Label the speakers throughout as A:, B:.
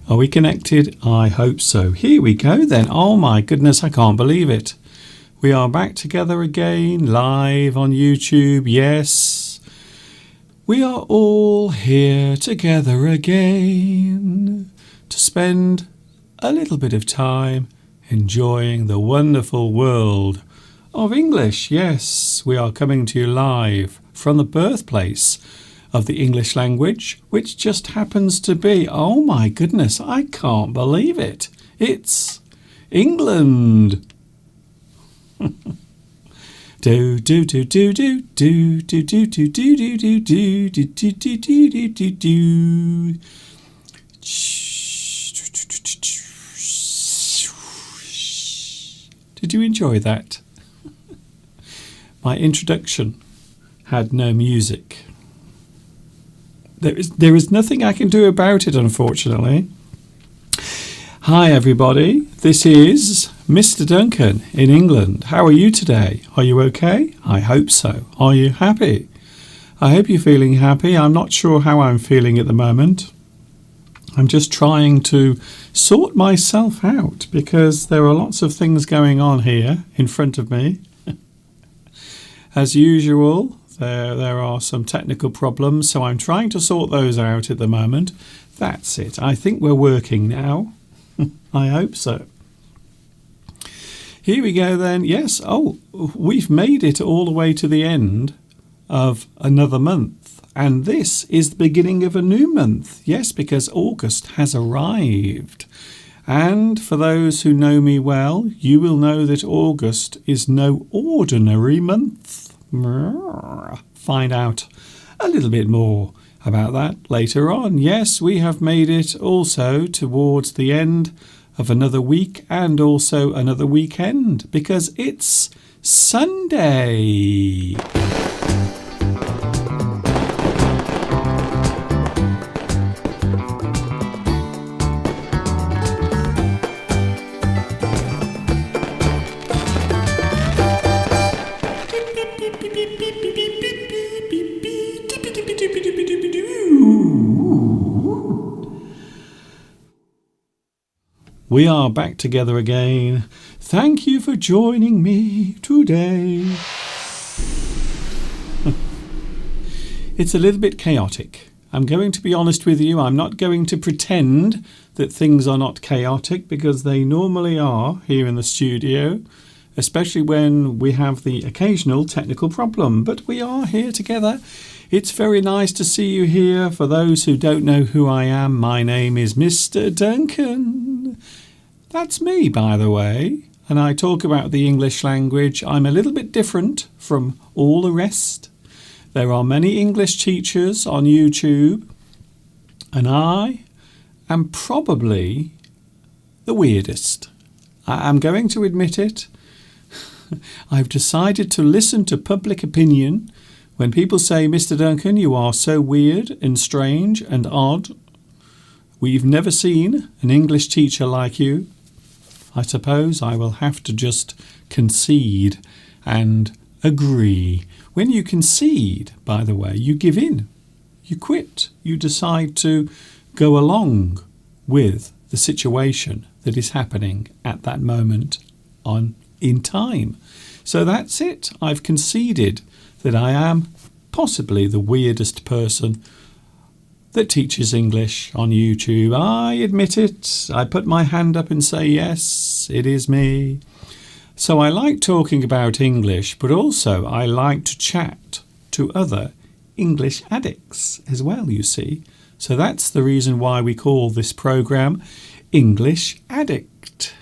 A: Are we connected? I hope so. Here we go then. Oh my goodness, I can't believe it. We are back together again, live on YouTube. Yes, we are all here together again to spend a little bit of time enjoying the wonderful world of English. Yes, we are coming to you live from the birthplace of the English language, which just happens to be, oh my goodness, I can't believe it. It's England. Do do do do do do do do do do do do do do do do do do. Did you enjoy that? My introduction had no music. There is nothing I can do about it, unfortunately. Hi everybody, this is Mr. Duncan in England. How are you today? Are you okay? I hope so. Are you happy? I hope you're feeling happy. I'm not sure how I'm feeling at the moment. I'm just trying to sort myself out because there are lots of things going on here in front of me. As usual, there are some technical problems, so I'm trying to sort those out at the moment. That's it. I think we're working now. I hope so. Here we go then. Yes, we've made it all the way to the end of another month. And this is the beginning of a new month. Yes, because August has arrived. And for those who know me well, you will know that August is no ordinary month. Find out a little bit more about that later on. Yes, we have made it also towards the end of another week and also another weekend because it's Sunday. We are back together again. Thank you for joining me today. It's a little bit chaotic. I'm going to be honest with you. I'm not going to pretend that things are not chaotic because they normally are here in the studio, especially when we have the occasional technical problem. But we are here together. It's very nice to see you here. For those who don't know who I am, my name is Mr. Duncan. That's me, by the way, and I talk about the English language. I'm a little bit different from all the rest. There are many English teachers on YouTube, and I am probably the weirdest. I'm going to admit it. I've decided to listen to public opinion when people say, Mr. Duncan, you are so weird and strange and odd. We've never seen an English teacher like you. I suppose I will have to just concede and agree. When you concede, by the way, you give in. You quit. You decide to go along with the situation that is happening at that moment in time. So that's it. I've conceded that I am possibly the weirdest person that teaches English on YouTube. I admit it. I put my hand up and say, yes, it is me. So I like talking about English, but also I like to chat to other English addicts as well, you see. So that's the reason why we call this program English Addict.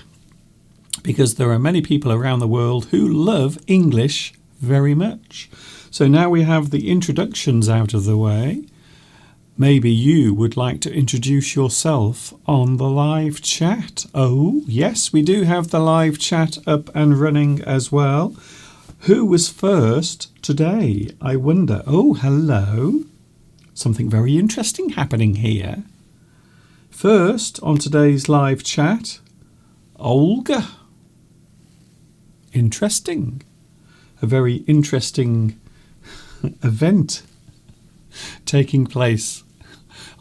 A: Because there are many people around the world who love English very much. So now we have the introductions out of the way. Maybe you would like to introduce yourself on the live chat. Oh, yes, we do have the live chat up and running as well. Who was first today? I wonder. Oh, hello. Something very interesting happening here. First on today's live chat, Olga. Interesting. A very interesting event taking place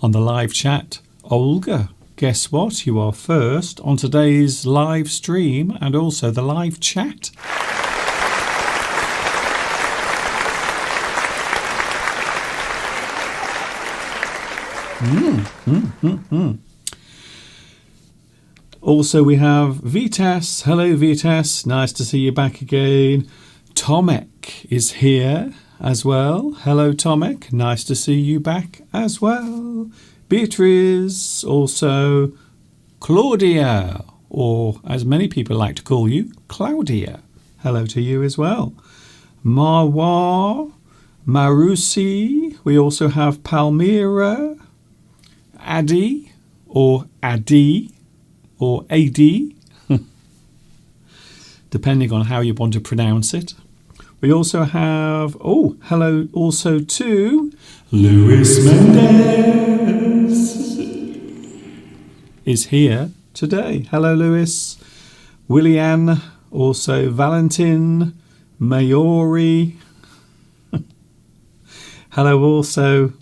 A: on the live chat. Olga, guess what? You are first on today's live stream and also the live chat. Also, we have Vitas. Hello, Vitas. Nice to see you back again. Tomek is here as well. Hello, Tomek. Nice to see you back as well. Beatrice. Also, Claudia, or as many people like to call you, Claudia. Hello to you as well. Marwa, Marusi. We also have Palmyra, Addy, or Adi, or AD, depending on how you want to pronounce it. We also have, hello also to Luis Mendez is here today. Hello, Luis. Willian, also Valentin, Mayori. Hello also.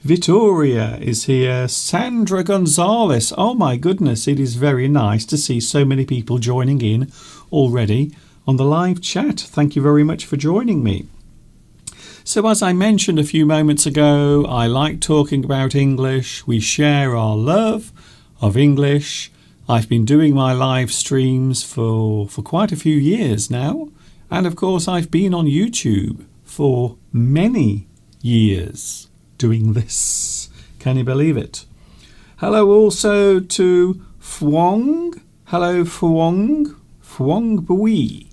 A: Vittoria is here. Sandra Gonzalez. Oh my goodness, it is very nice to see so many people joining in already on the live chat. Thank you very much for joining me. So as I mentioned a few moments ago, I like talking about English. We share our love of English. I've been doing my live streams for quite a few years now. And of course, I've been on YouTube for many years doing this. Can you believe it? Hello also to Phuong. Hello Phuong. Phuong Bui.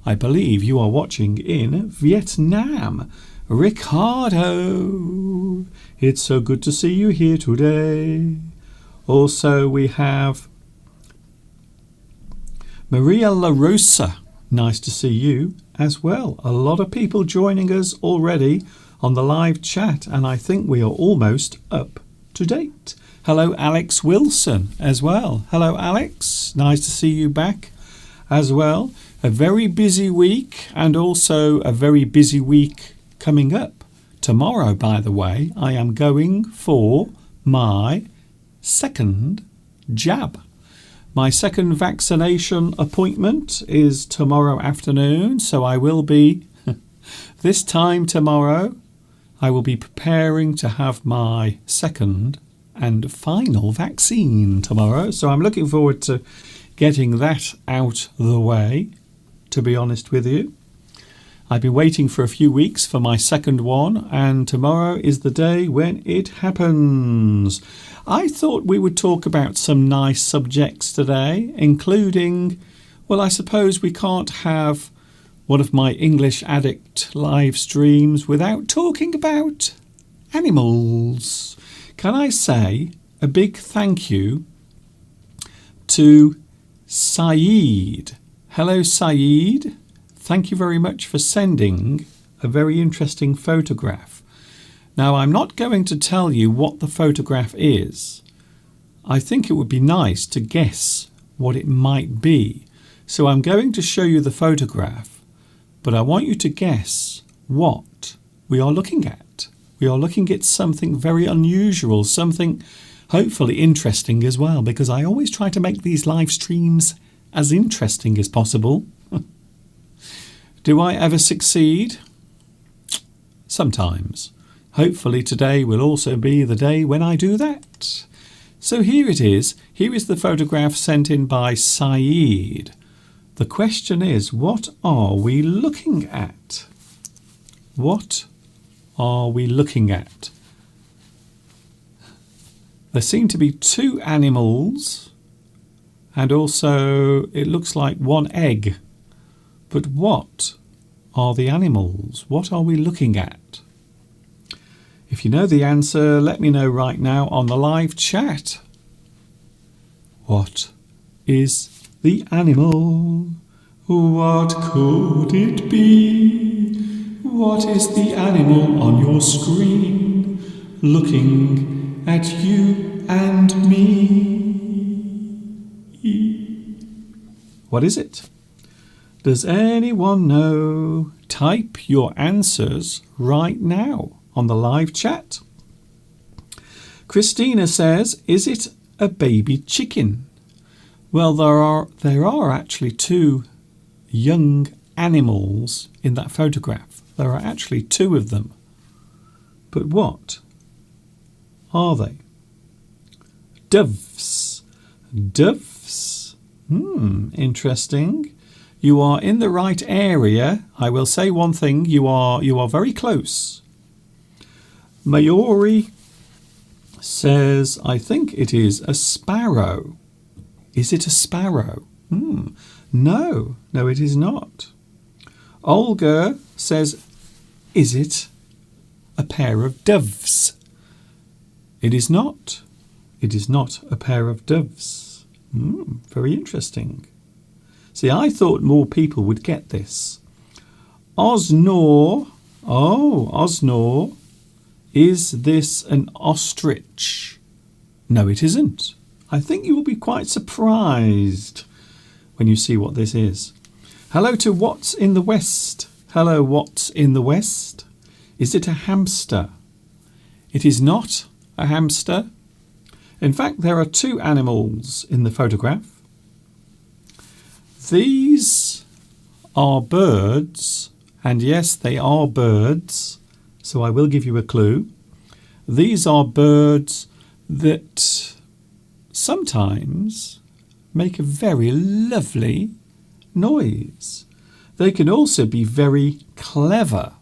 A: I believe you are watching in Vietnam. Ricardo. It's so good to see you here today. Also we have Maria La Rosa. Nice to see you as well. A lot of people joining us already on the live chat, and I think we are almost up to date. Hello, Alex Wilson as well. Hello, Alex. Nice to see you back as well. A very busy week, and also a very busy week coming up. Tomorrow, by the way, I am going for my second jab. My second vaccination appointment is tomorrow afternoon, so I will be, this time tomorrow, I will be preparing to have my second and final vaccine tomorrow. So I'm looking forward to getting that out the way, to be honest with you. I've been waiting for a few weeks for my second one, and tomorrow is the day when it happens. I thought we would talk about some nice subjects today, including, well, I suppose we can't have one of my English Addict live streams without talking about animals. Can I say a big thank you to Saeed. Hello, Saeed. Thank you very much for sending a very interesting photograph. Now, I'm not going to tell you what the photograph is. I think it would be nice to guess what it might be. So I'm going to show you the photograph, but I want you to guess what we are looking at. We are looking at something very unusual, something hopefully interesting as well, because I always try to make these live streams as interesting as possible. Do I ever succeed? Sometimes. Hopefully today will also be the day when I do that. So here it is. Here is the photograph sent in by Saeed. The question is, what are we looking at? What are we looking at? There seem to be two animals, and also it looks like one egg. But what are the animals? What are we looking at? If you know the answer, let me know right now on the live chat. What is the animal? What could it be? What is the animal on your screen, looking at you and me? What is it? Does anyone know? Type your answers right now on the live chat. Christina says, is it a baby chicken? Well, there are actually two young animals in that photograph. There are actually two of them. But what are they? Doves. Doves. Interesting. You are in the right area. I will say one thing. You are very close. Mayori says, I think it is a sparrow. Is it a sparrow? No, it is not. Olga says, is it a pair of doves? It is not. It is not a pair of doves. Very interesting. See, I thought more people would get this. Osnor. Oh, Osnor. Is this an ostrich? No, it isn't. I think you will be quite surprised when you see what this is. Hello to What's in the West. Hello, What's in the West? Is it a hamster? It is not a hamster. In fact, there are two animals in the photograph. These are birds, and yes, they are birds, so I will give you a clue. These are birds that sometimes make a very lovely noise. They can also be very clever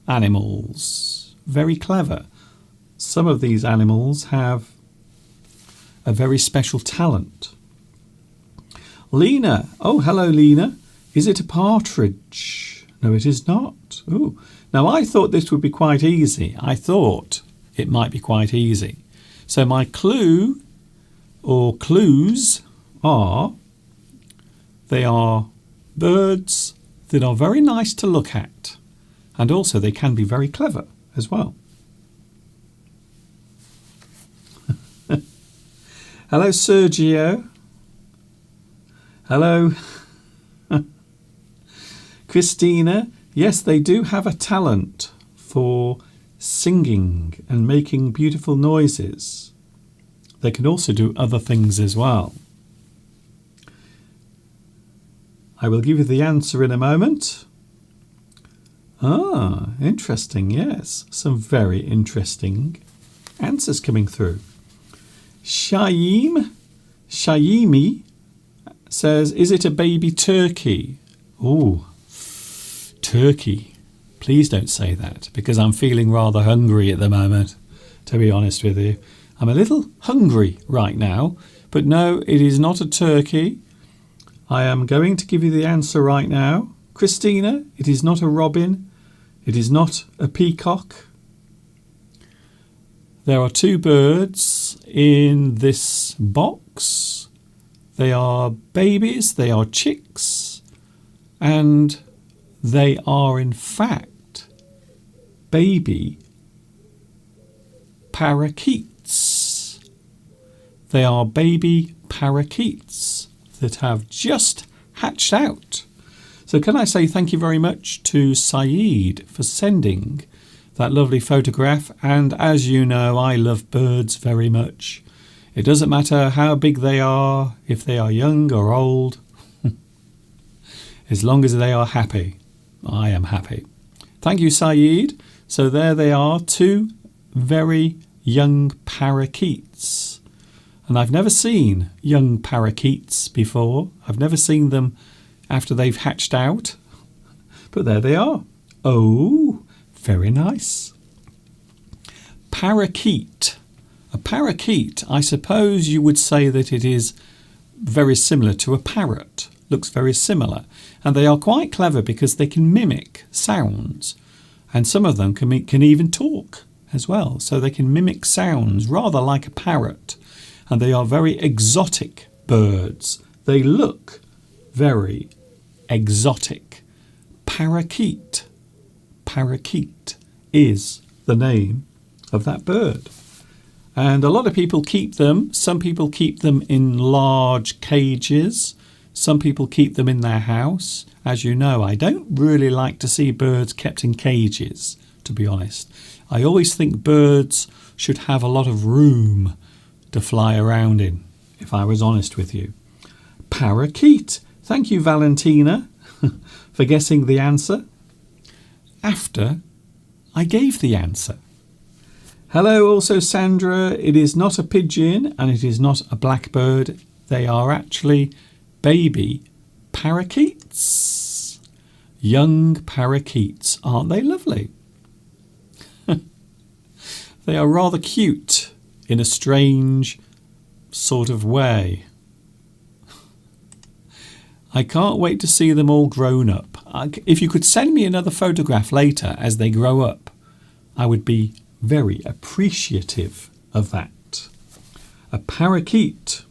A: animals. Very clever. Some of these animals have a very special talent. Lena. Oh, hello, Lena. Is it a partridge? No, it is not. Ooh. Now, I thought this would be quite easy. I thought it might be quite easy. So my clue or clues are, they are birds that are very nice to look at, and also they can be very clever as well. Hello, Sergio. Hello. Christina. Yes, they do have a talent for singing and making beautiful noises. They can also do other things as well. I will give you the answer in a moment. Ah, interesting, yes. Some very interesting answers coming through. Shaimi says, is it a baby turkey? Oh, turkey. Please don't say that, because I'm feeling rather hungry at the moment, to be honest with you. I'm a little hungry right now, but no, it is not a turkey. I am going to give you the answer right now. Christina, it is not a robin. It is not a peacock. There are two birds in this box. They are babies, they are chicks, and they are in fact baby parakeets. They are baby parakeets that have just hatched out. So can I say thank you very much to Saeed for sending that lovely photograph, and as you know, I love birds very much. It doesn't matter how big they are, if they are young or old, as long as they are happy. I am happy. Thank you, Saeed. So there they are, two very young parakeets. And I've never seen young parakeets before. I've never seen them after they've hatched out. But there they are. Oh, very nice. Parakeet. A parakeet, I suppose you would say that it is very similar to a parrot. Looks very similar. And they are quite clever because they can mimic sounds. And some of them can even talk as well. So they can mimic sounds rather like a parrot. And they are very exotic birds. They look very exotic. Parakeet. Parakeet is the name of that bird. And a lot of people keep them. Some people keep them in large cages. Some people keep them in their house. As you know, I don't really like to see birds kept in cages, to be honest. I always think birds should have a lot of room to fly around in, if I was honest with you. Parakeet. Thank you, Valentina, for guessing the answer after I gave the answer. Hello also, Sandra. It is not a pigeon and it is not a blackbird. They are actually baby parakeets. Young parakeets. Aren't they lovely? They are rather cute in a strange sort of way. I can't wait to see them all grown up. If you could send me another photograph later as they grow up, I would be very appreciative of that. A parakeet.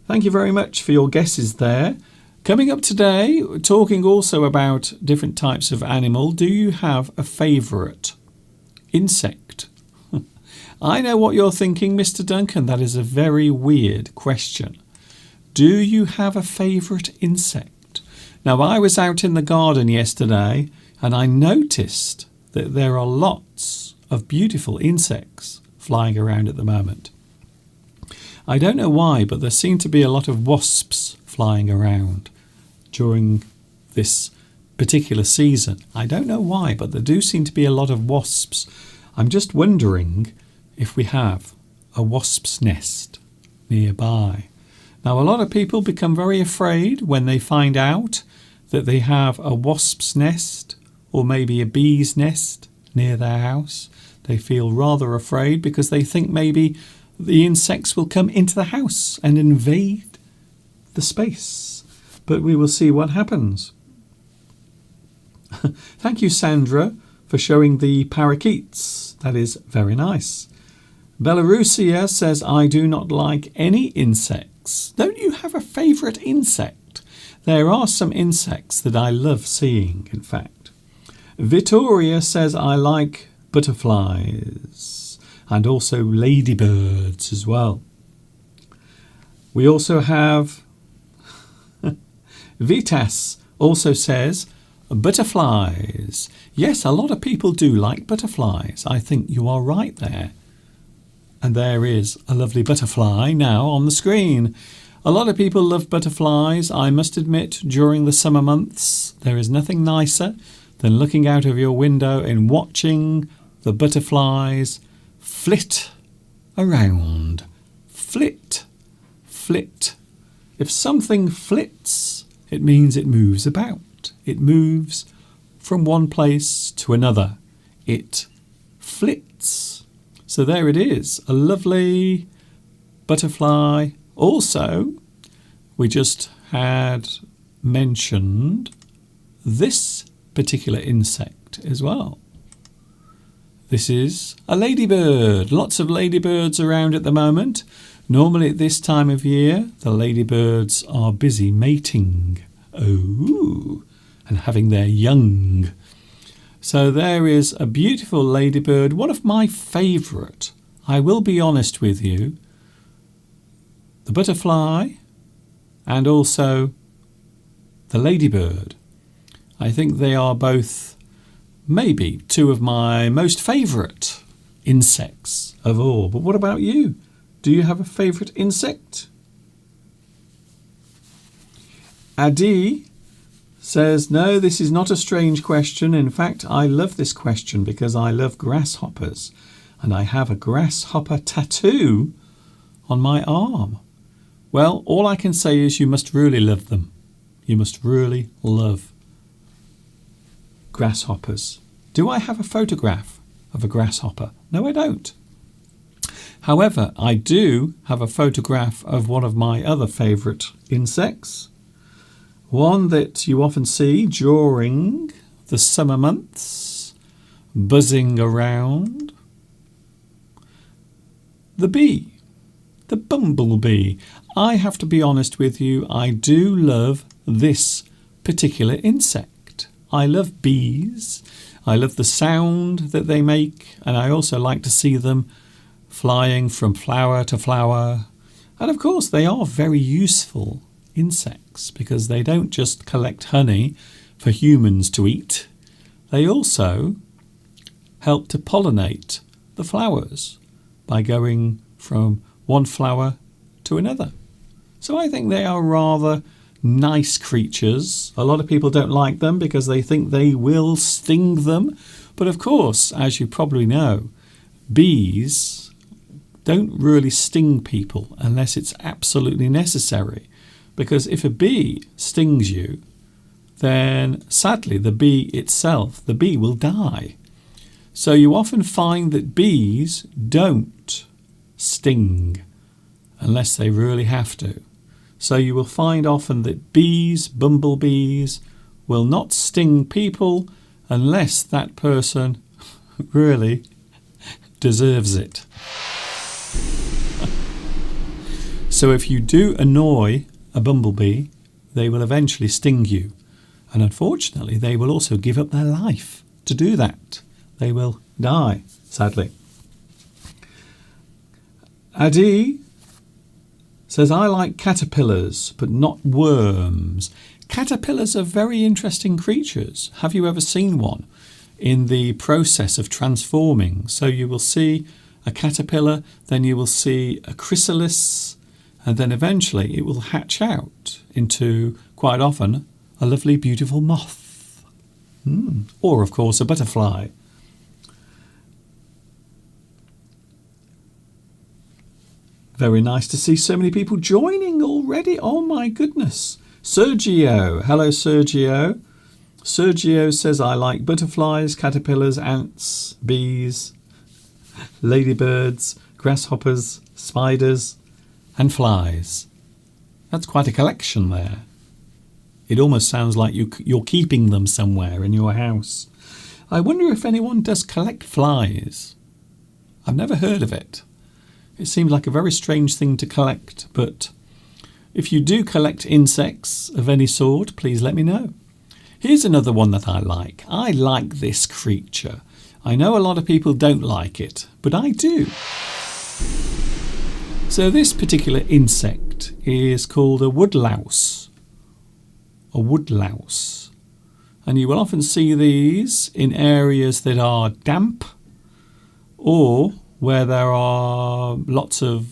A: Thank you very much for your guesses there. Coming up today, talking also about different types of animal. Do you have a favourite insect? I know what you're thinking, Mr. Duncan. That is a very weird question. Do you have a favourite insect? Now, I was out in the garden yesterday and I noticed that there are lots of beautiful insects flying around at the moment. I don't know why, but there seem to be a lot of wasps flying around during this particular season. I don't know why, but there do seem to be a lot of wasps. I'm just wondering if we have a wasp's nest nearby. Now, a lot of people become very afraid when they find out that they have a wasp's nest or maybe a bee's nest near their house. They feel rather afraid because they think maybe the insects will come into the house and invade the space. But we will see what happens. Thank you, Sandra, for showing the parakeets. That is very nice. Belarusia says, I do not like any insects. Don't you have a favourite insect? There are some insects that I love seeing, in fact. Vittoria says, I like butterflies and also ladybirds as well. We also have Vitas also says, butterflies. Yes, a lot of people do like butterflies. I think you are right there. And there is a lovely butterfly now on the screen. A lot of people love butterflies. I must admit, during the summer months, there is nothing nicer than looking out of your window and watching the butterflies flit around. Flit, flit. If something flits, it means it moves about. It moves from one place to another. It flits. So there it is, a lovely butterfly. Also, we just had mentioned this particular insect as well. This is a ladybird. Lots of ladybirds around at the moment. Normally at this time of year, the ladybirds are busy mating. Oh, and having their young. So there is a beautiful ladybird, one of my favourite. I will be honest with you. The butterfly and also the ladybird. I think they are both maybe two of my most favourite insects of all. But what about you? Do you have a favourite insect? Adi says, no, this is not a strange question. In fact, I love this question because I love grasshoppers and I have a grasshopper tattoo on my arm. Well, all I can say is you must really love them. You must really love grasshoppers. Do I have a photograph of a grasshopper? No, I don't. However, I do have a photograph of one of my other favourite insects. One that you often see during the summer months, buzzing around. The bee, the bumblebee. I have to be honest with you, I do love this particular insect. I love bees. I love the sound that they make, and I also like to see them flying from flower to flower. And of course, they are very useful insects because they don't just collect honey for humans to eat. They also help to pollinate the flowers. by going from one flower to another. So I think they are rather nice creatures. A lot of people don't like them because they think they will sting them. But of course, as you probably know, bees don't really sting people unless it's absolutely necessary. Because if a bee stings you, then sadly the bee itself, the bee will die. So you often find that bees don't sting unless they really have to. So you will find often that bees, bumblebees, will not sting people unless that person really deserves it. So if you do annoy a bumblebee, they will eventually sting you. And unfortunately, they will also give up their life to do that. They will die, sadly. Adi says, I like caterpillars, but not worms. Caterpillars are very interesting creatures. Have you ever seen one in the process of transforming? So you will see a caterpillar, then you will see a chrysalis, and then eventually it will hatch out into, quite often, a lovely, beautiful moth. Or, of course, a butterfly. Very nice to see so many people joining already. Oh, my goodness. Sergio. Hello, Sergio. Sergio says, I like butterflies, caterpillars, ants, bees, ladybirds, grasshoppers, spiders, and flies. That's quite a collection there. It almost sounds like you're keeping them somewhere in your house. I wonder if anyone does collect flies. I've never heard of it. It seems like a very strange thing to collect, but if you do collect insects of any sort, please let me know. Here's another one that I like. I like this creature. I know a lot of people don't like it, but I do. So this particular insect is called a woodlouse. A woodlouse. And you will often see these in areas that are damp or where there are lots of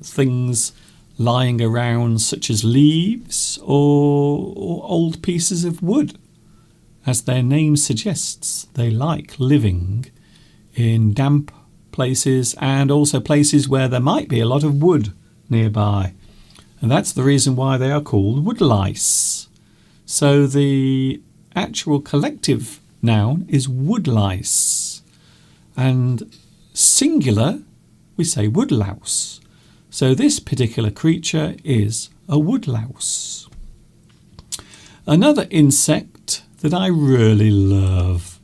A: things lying around, such as leaves or old pieces of wood. As their name suggests, they like living in damp places and also places where there might be a lot of wood nearby. And that's the reason why they are called woodlice. So the actual collective noun is woodlice. And singular, we say woodlouse. So this particular creature is a woodlouse. Another insect that I really love.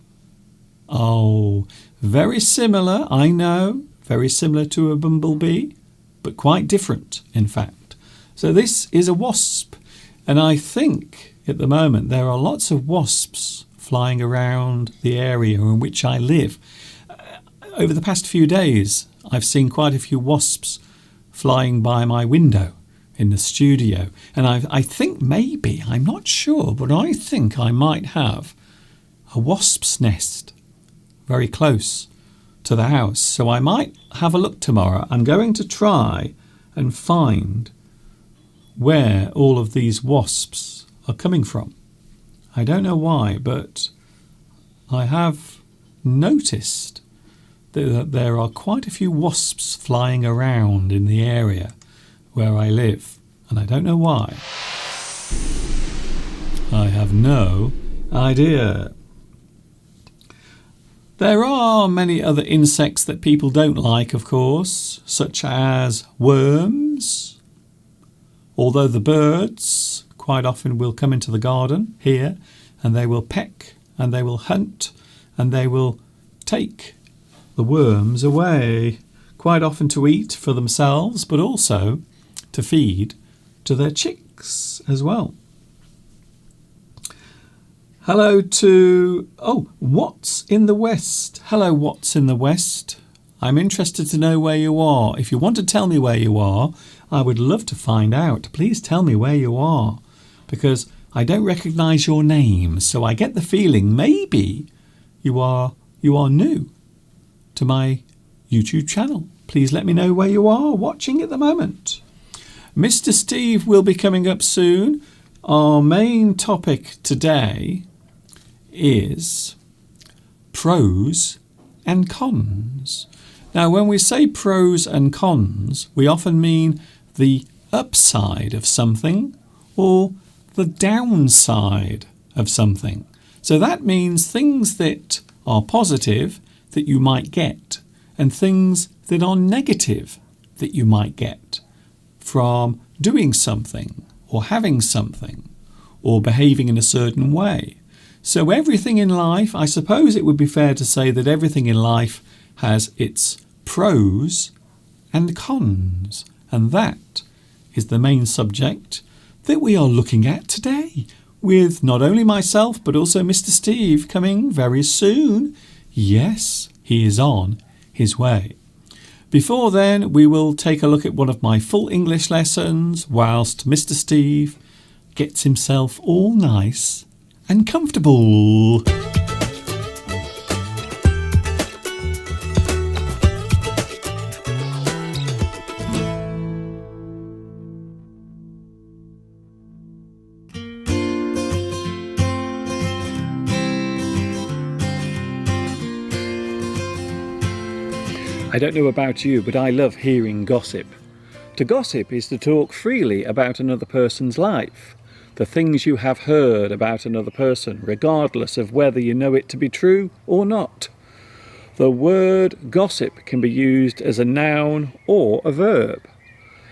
A: Oh, very similar, I know, very similar to a bumblebee, but quite different, in fact. So this is a wasp, and I think at the moment there are lots of wasps flying around the area in which I live. Over the past few days, I've seen quite a few wasps flying by my window in the studio. And I think maybe, I'm not sure, but I think I might have a wasp's nest very close to the house. So I might have a look tomorrow. I'm going to try and find where all of these wasps are coming from. I don't know why, but I have noticed that there are quite a few wasps flying around in the area where I live, and I don't know why. I have no idea. There are many other insects that people don't like, of course, such as worms, although the birds quite often will come into the garden here and they will peck and they will hunt and they will take the worms away, quite often to eat for themselves, but also to feed to their chicks as well. Hello to, What's in the West. Hello, What's in the West. I'm interested to know where you are. If you want to tell me where you are, I would love to find out. Please tell me where you are, because I don't recognise your name, so I get the feeling maybe you are new to my YouTube channel. please let me know where you are watching at the moment. Mr. Steve will be coming up soon. Our main topic today is pros and cons. Now, when we say pros and cons, we often mean the upside of something or the downside of something. So that means things that are positive that you might get and things that are negative that you might get from doing something or having something or behaving in a certain way. So everything in life, I suppose it would be fair to say that everything in life has its pros and cons, and that is the main subject that we are looking at today, with not only myself but also Mr. Steve coming very soon. Yes, he is on his way. Before then, we will take a look at one of my full English lessons whilst Mr. Steve gets himself all nice and comfortable. I don't know about you, but I love hearing gossip. To gossip is to talk freely about another person's life, the things you have heard about another person, regardless of whether you know it to be true or not. The word gossip can be used as a noun or a verb.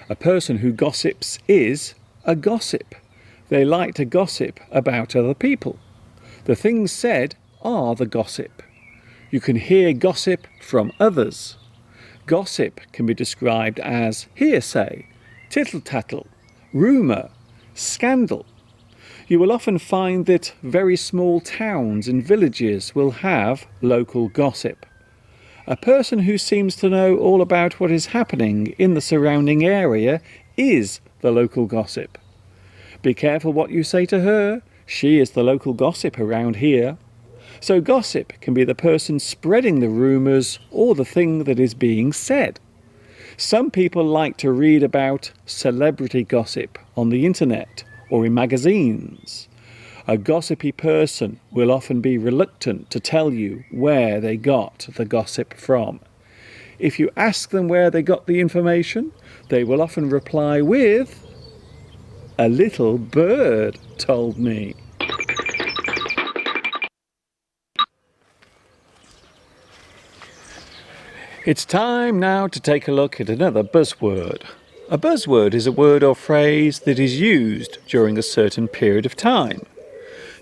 A: A person who gossips is a gossip. They like to gossip about other people. The things said are the gossip. You can hear gossip from others. Gossip can be described as hearsay, tittle-tattle, rumour, scandal. You will often find that very small towns and villages will have local gossip. A person who seems to know all about what is happening in the surrounding area is the local gossip. Be careful what you say to her. She is the local gossip around here. So gossip can be the person spreading the rumours or the thing that is being said. Some people like to read about celebrity gossip on the internet or in magazines. A gossipy person will often be reluctant to tell you where they got the gossip from. If you ask them where they got the information, they will often reply with, "A little bird told me." It's time now to take a look at another buzzword. A buzzword is a word or phrase that is used during a certain period of time.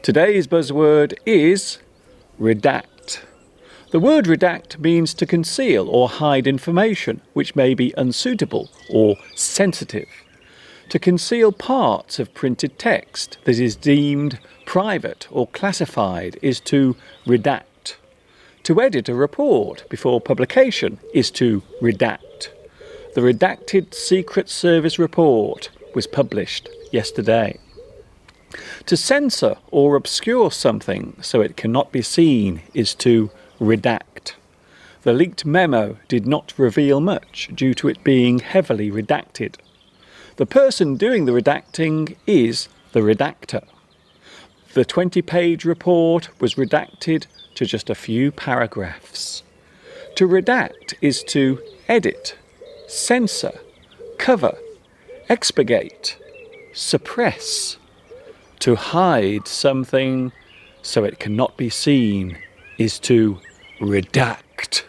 A: Today's buzzword is redact. The word redact means to conceal or hide information which may be unsuitable or sensitive. To conceal parts of printed text that is deemed private or classified is to redact. To edit a report before publication is to redact. The redacted Secret Service report was published yesterday. To censor or obscure something so it cannot be seen is to redact. The leaked memo did not reveal much due to it being heavily redacted. The person doing the redacting is the redactor. The 20-page report was redacted to just a few paragraphs. To redact is to edit, censor, cover, expurgate, suppress. To hide something so it cannot be seen is to redact.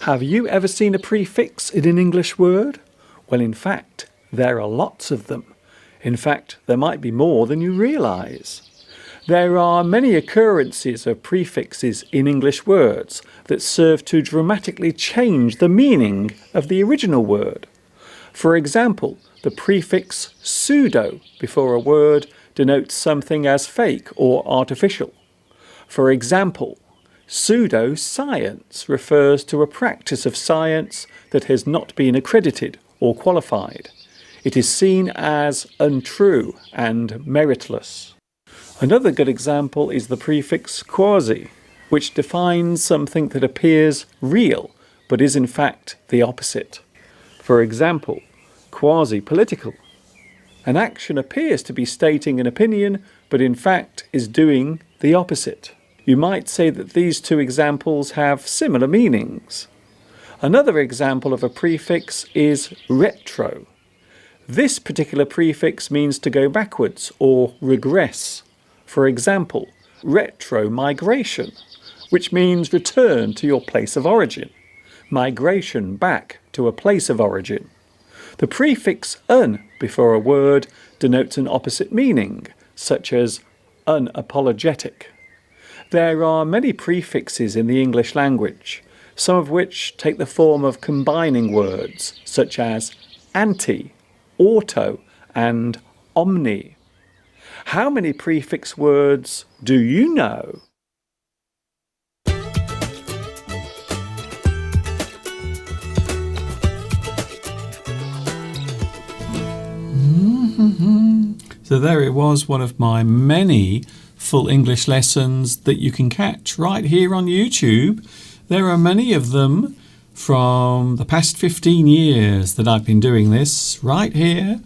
A: Have you ever seen a prefix in an English word? Well, in fact, there are lots of them. In fact, there might be more than you realise. There are many occurrences of prefixes in English words that serve to dramatically change the meaning of the original word. For example, the prefix pseudo before a word denotes something as fake or artificial. For example, pseudoscience refers to a practice of science that has not been accredited or qualified. It is seen as untrue and meritless. Another good example is the prefix quasi, which defines something that appears real but is in fact the opposite. For example, quasi-political. An action appears to be stating an opinion but in fact is doing the opposite. You might say that these two examples have similar meanings. Another example of a prefix is retro. This particular prefix means to go backwards or regress. For example, retro-migration, which means return to your place of origin. Migration back to a place of origin. The prefix "un" before a word denotes an opposite meaning, such as unapologetic. There are many prefixes in the English language, some of which take the form of combining words, such as anti, auto, and omni. How many prefix words do you know? So there it was, one of my many full English lessons that you can catch right here on YouTube. There are many of them from the past 15 years that I've been doing this right here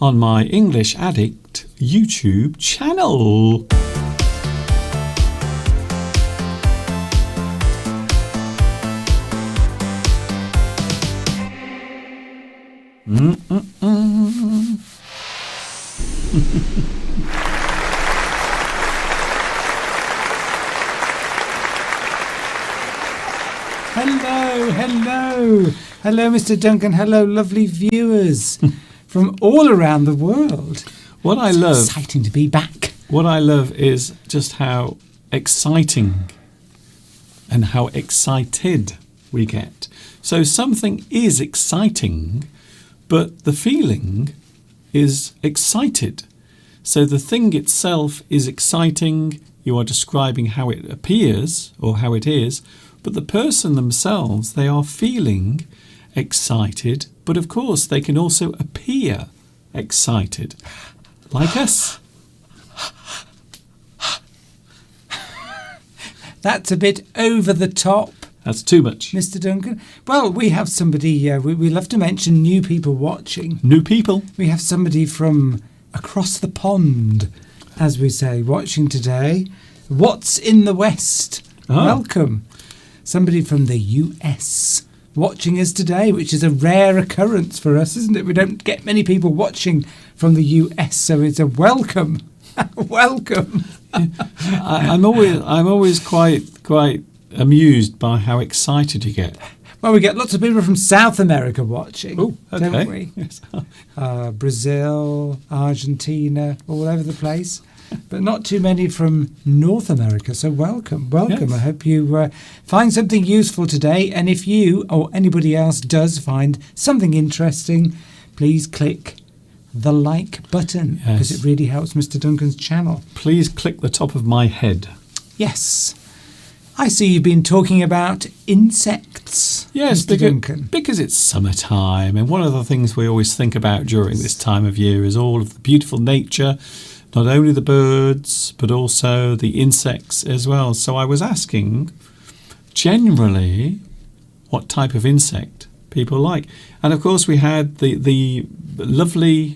A: on my English Addict YouTube channel.
B: Hello, Mr. Duncan. Hello, lovely viewers from all around the world. It's exciting to be back.
A: What I love is just how exciting and how excited we get. So something is exciting, but the feeling is excited. So the thing itself is exciting. You are describing how it appears or how it is, but the person themselves, they are feeling excited, but of course they can also appear excited, like us.
B: That's a bit over the top.
A: That's too much.
B: Mr. Duncan. Well, we have somebody, we love to mention new people watching.
A: New people.
B: We have somebody from across the pond, as we say, watching today. What's in the West?
A: Oh.
B: Welcome. Somebody from the US watching us today, which is a rare occurrence for us, isn't it? We don't get many people watching from the US, so it's a welcome. Welcome.
A: I'm always quite amused by how excited you get.
B: Well, we get lots of people from South America watching, don't we?
A: Yes.
B: Brazil, Argentina, all over the place. But not too many from North America, so welcome.
A: Yes.
B: I hope you find something useful today, and if you or anybody else does find something interesting, please click the like button, because it really helps Mr. Duncan's channel.
A: Please click the top of my head.
B: Yes. I see you've been talking about insects,
A: yes,
B: Mr. Duncan.
A: Because it's summertime, and one of the things we always think about during this time of year is all of the beautiful nature, not only the birds, but also the insects as well. So I was asking, generally, what type of insect people like. And of course we had the lovely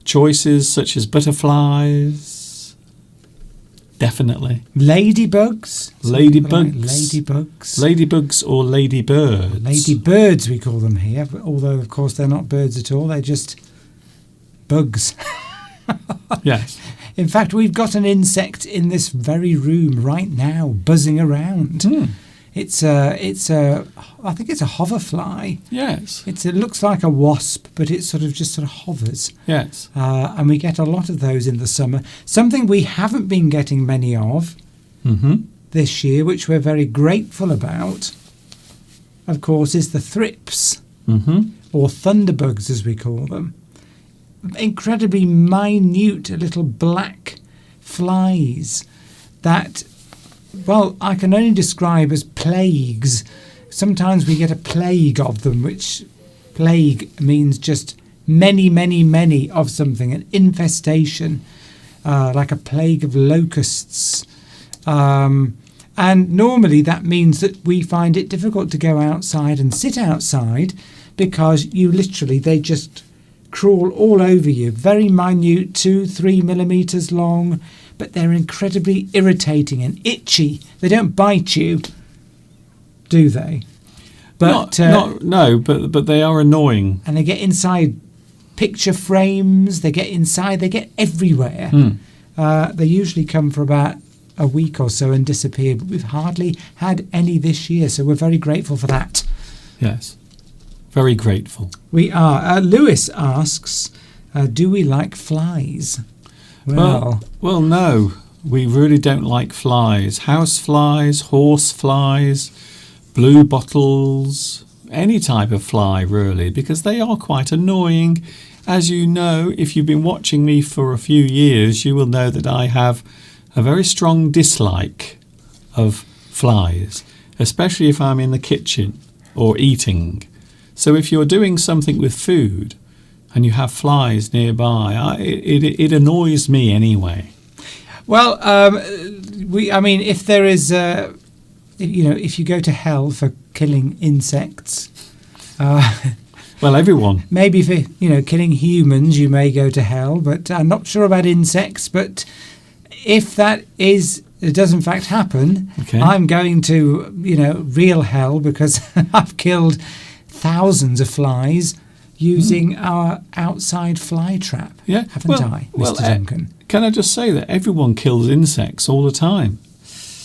A: choices such as butterflies, definitely.
B: Ladybugs.
A: Ladybugs or ladybirds.
B: Ladybirds we call them here, although of course they're not birds at all, they're just bugs.
A: Yes.
B: In fact, we've got an insect in this very room right now, buzzing around. It's I think it's a hoverfly.
A: Yes.
B: It looks like a wasp, but it sort of hovers.
A: Yes.
B: And we get a lot of those in the summer. Something we haven't been getting many of this year, which we're very grateful about, of course, is the thrips, or thunderbugs as we call them. Incredibly minute little black flies that, well, I can only describe as plagues. Sometimes we get a plague of them, which plague means just many, many, many of something, an infestation, like a plague of locusts. And normally that means that we find it difficult to go outside and sit outside because they just crawl all over you, very minute, 2-3 millimeters long, but they're incredibly irritating and itchy. They don't bite you, do they? But
A: but they are annoying.
B: And they get inside picture frames. They get everywhere. They usually come for about a week or so and disappear, but we've hardly had any this year, so we're very grateful for that.
A: Yes, very grateful.
B: We are. Lewis asks, do we like flies?
A: Well, no, we really don't like flies. House flies, horse flies, blue bottles, any type of fly really, because they are quite annoying. As you know, if you've been watching me for a few years, you will know that I have a very strong dislike of flies, especially if I'm in the kitchen or eating. So if you're doing something with food and you have flies nearby, it annoys me anyway.
B: Well, if there is, if you go to hell for killing insects,
A: well, everyone.
B: Maybe for killing humans, you may go to hell, but I'm not sure about insects. But if it does in fact happen,
A: okay,
B: I'm going to real hell because I've killed thousands of flies using our outside fly trap.
A: Yeah,
B: haven't I, Mr. Duncan?
A: Can I just say that everyone kills insects all the time?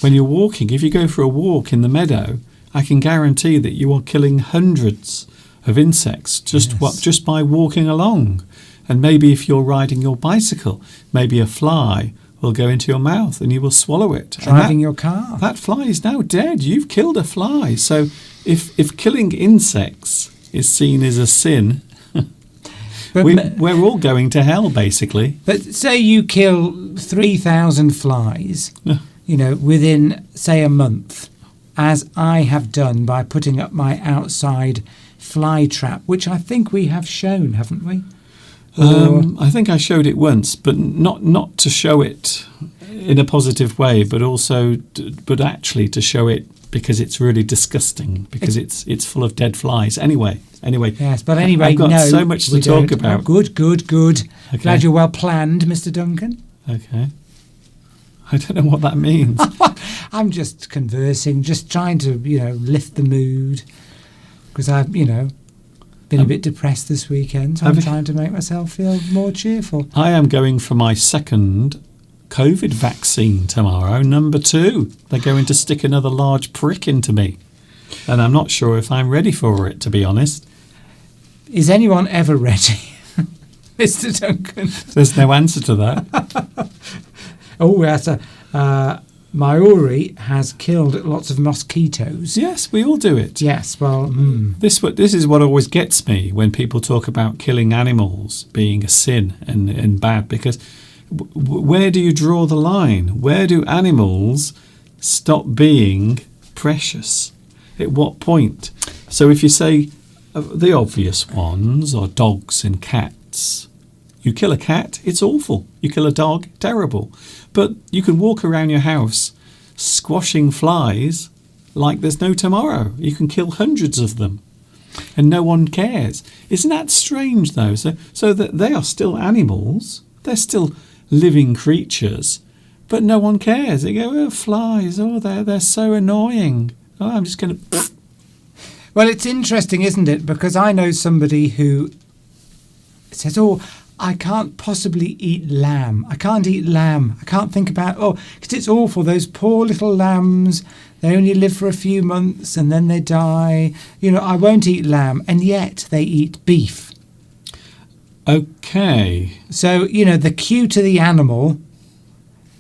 A: When you're walking, if you go for a walk in the meadow, I can guarantee that you are killing hundreds of insects just by walking along. And maybe if you're riding your bicycle, maybe a fly will go into your mouth and you will swallow it.
B: Driving your car.
A: That fly is now dead. You've killed a fly. So if killing insects is seen as a sin, we're all going to hell, basically.
B: But say you kill 3,000 flies, within, say, a month, as I have done by putting up my outside fly trap, which I think we have shown, haven't we?
A: I think I showed it once, but not to show it in a positive way, but actually to show it because it's really disgusting, because it's full of dead flies. Anyway.
B: Yes, but anyway,
A: I've got so much to talk about.
B: Oh, good.
A: Okay.
B: Glad you're well planned, Mr. Duncan.
A: Okay. I don't know what that means.
B: I'm just conversing, just trying to, lift the mood, because I've, been a bit depressed this weekend, so I'm trying to make myself feel more cheerful.
A: I am going for my second COVID vaccine tomorrow, number 2. They're going to stick another large prick into me, and I'm not sure if I'm ready for it, to be honest.
B: Is anyone ever ready, Mr. Duncan?
A: There's no answer to that.
B: Oh, yes. Maori has killed lots of mosquitoes.
A: Yes, we all do it.
B: Yes, well...
A: This is what always gets me when people talk about killing animals being a sin and bad, because where do you draw the line? Where do animals stop being precious? At what point? So if you say the obvious ones are dogs and cats, you kill a cat, it's awful. You kill a dog, terrible. But you can walk around your house squashing flies like there's no tomorrow. You can kill hundreds of them and no one cares. Isn't that strange, though? So that they are still animals. They're still living creatures, but no one cares. They go, oh, flies, oh, they're so annoying. Oh, I'm just going to...
B: Well, it's interesting, isn't it? Because I know somebody who says, oh, I can't possibly eat lamb. I can't eat lamb. I can't think about, because it's awful. Those poor little lambs, they only live for a few months and then they die. I won't eat lamb. And yet they eat beef.
A: Okay.
B: So, the cuter the animal,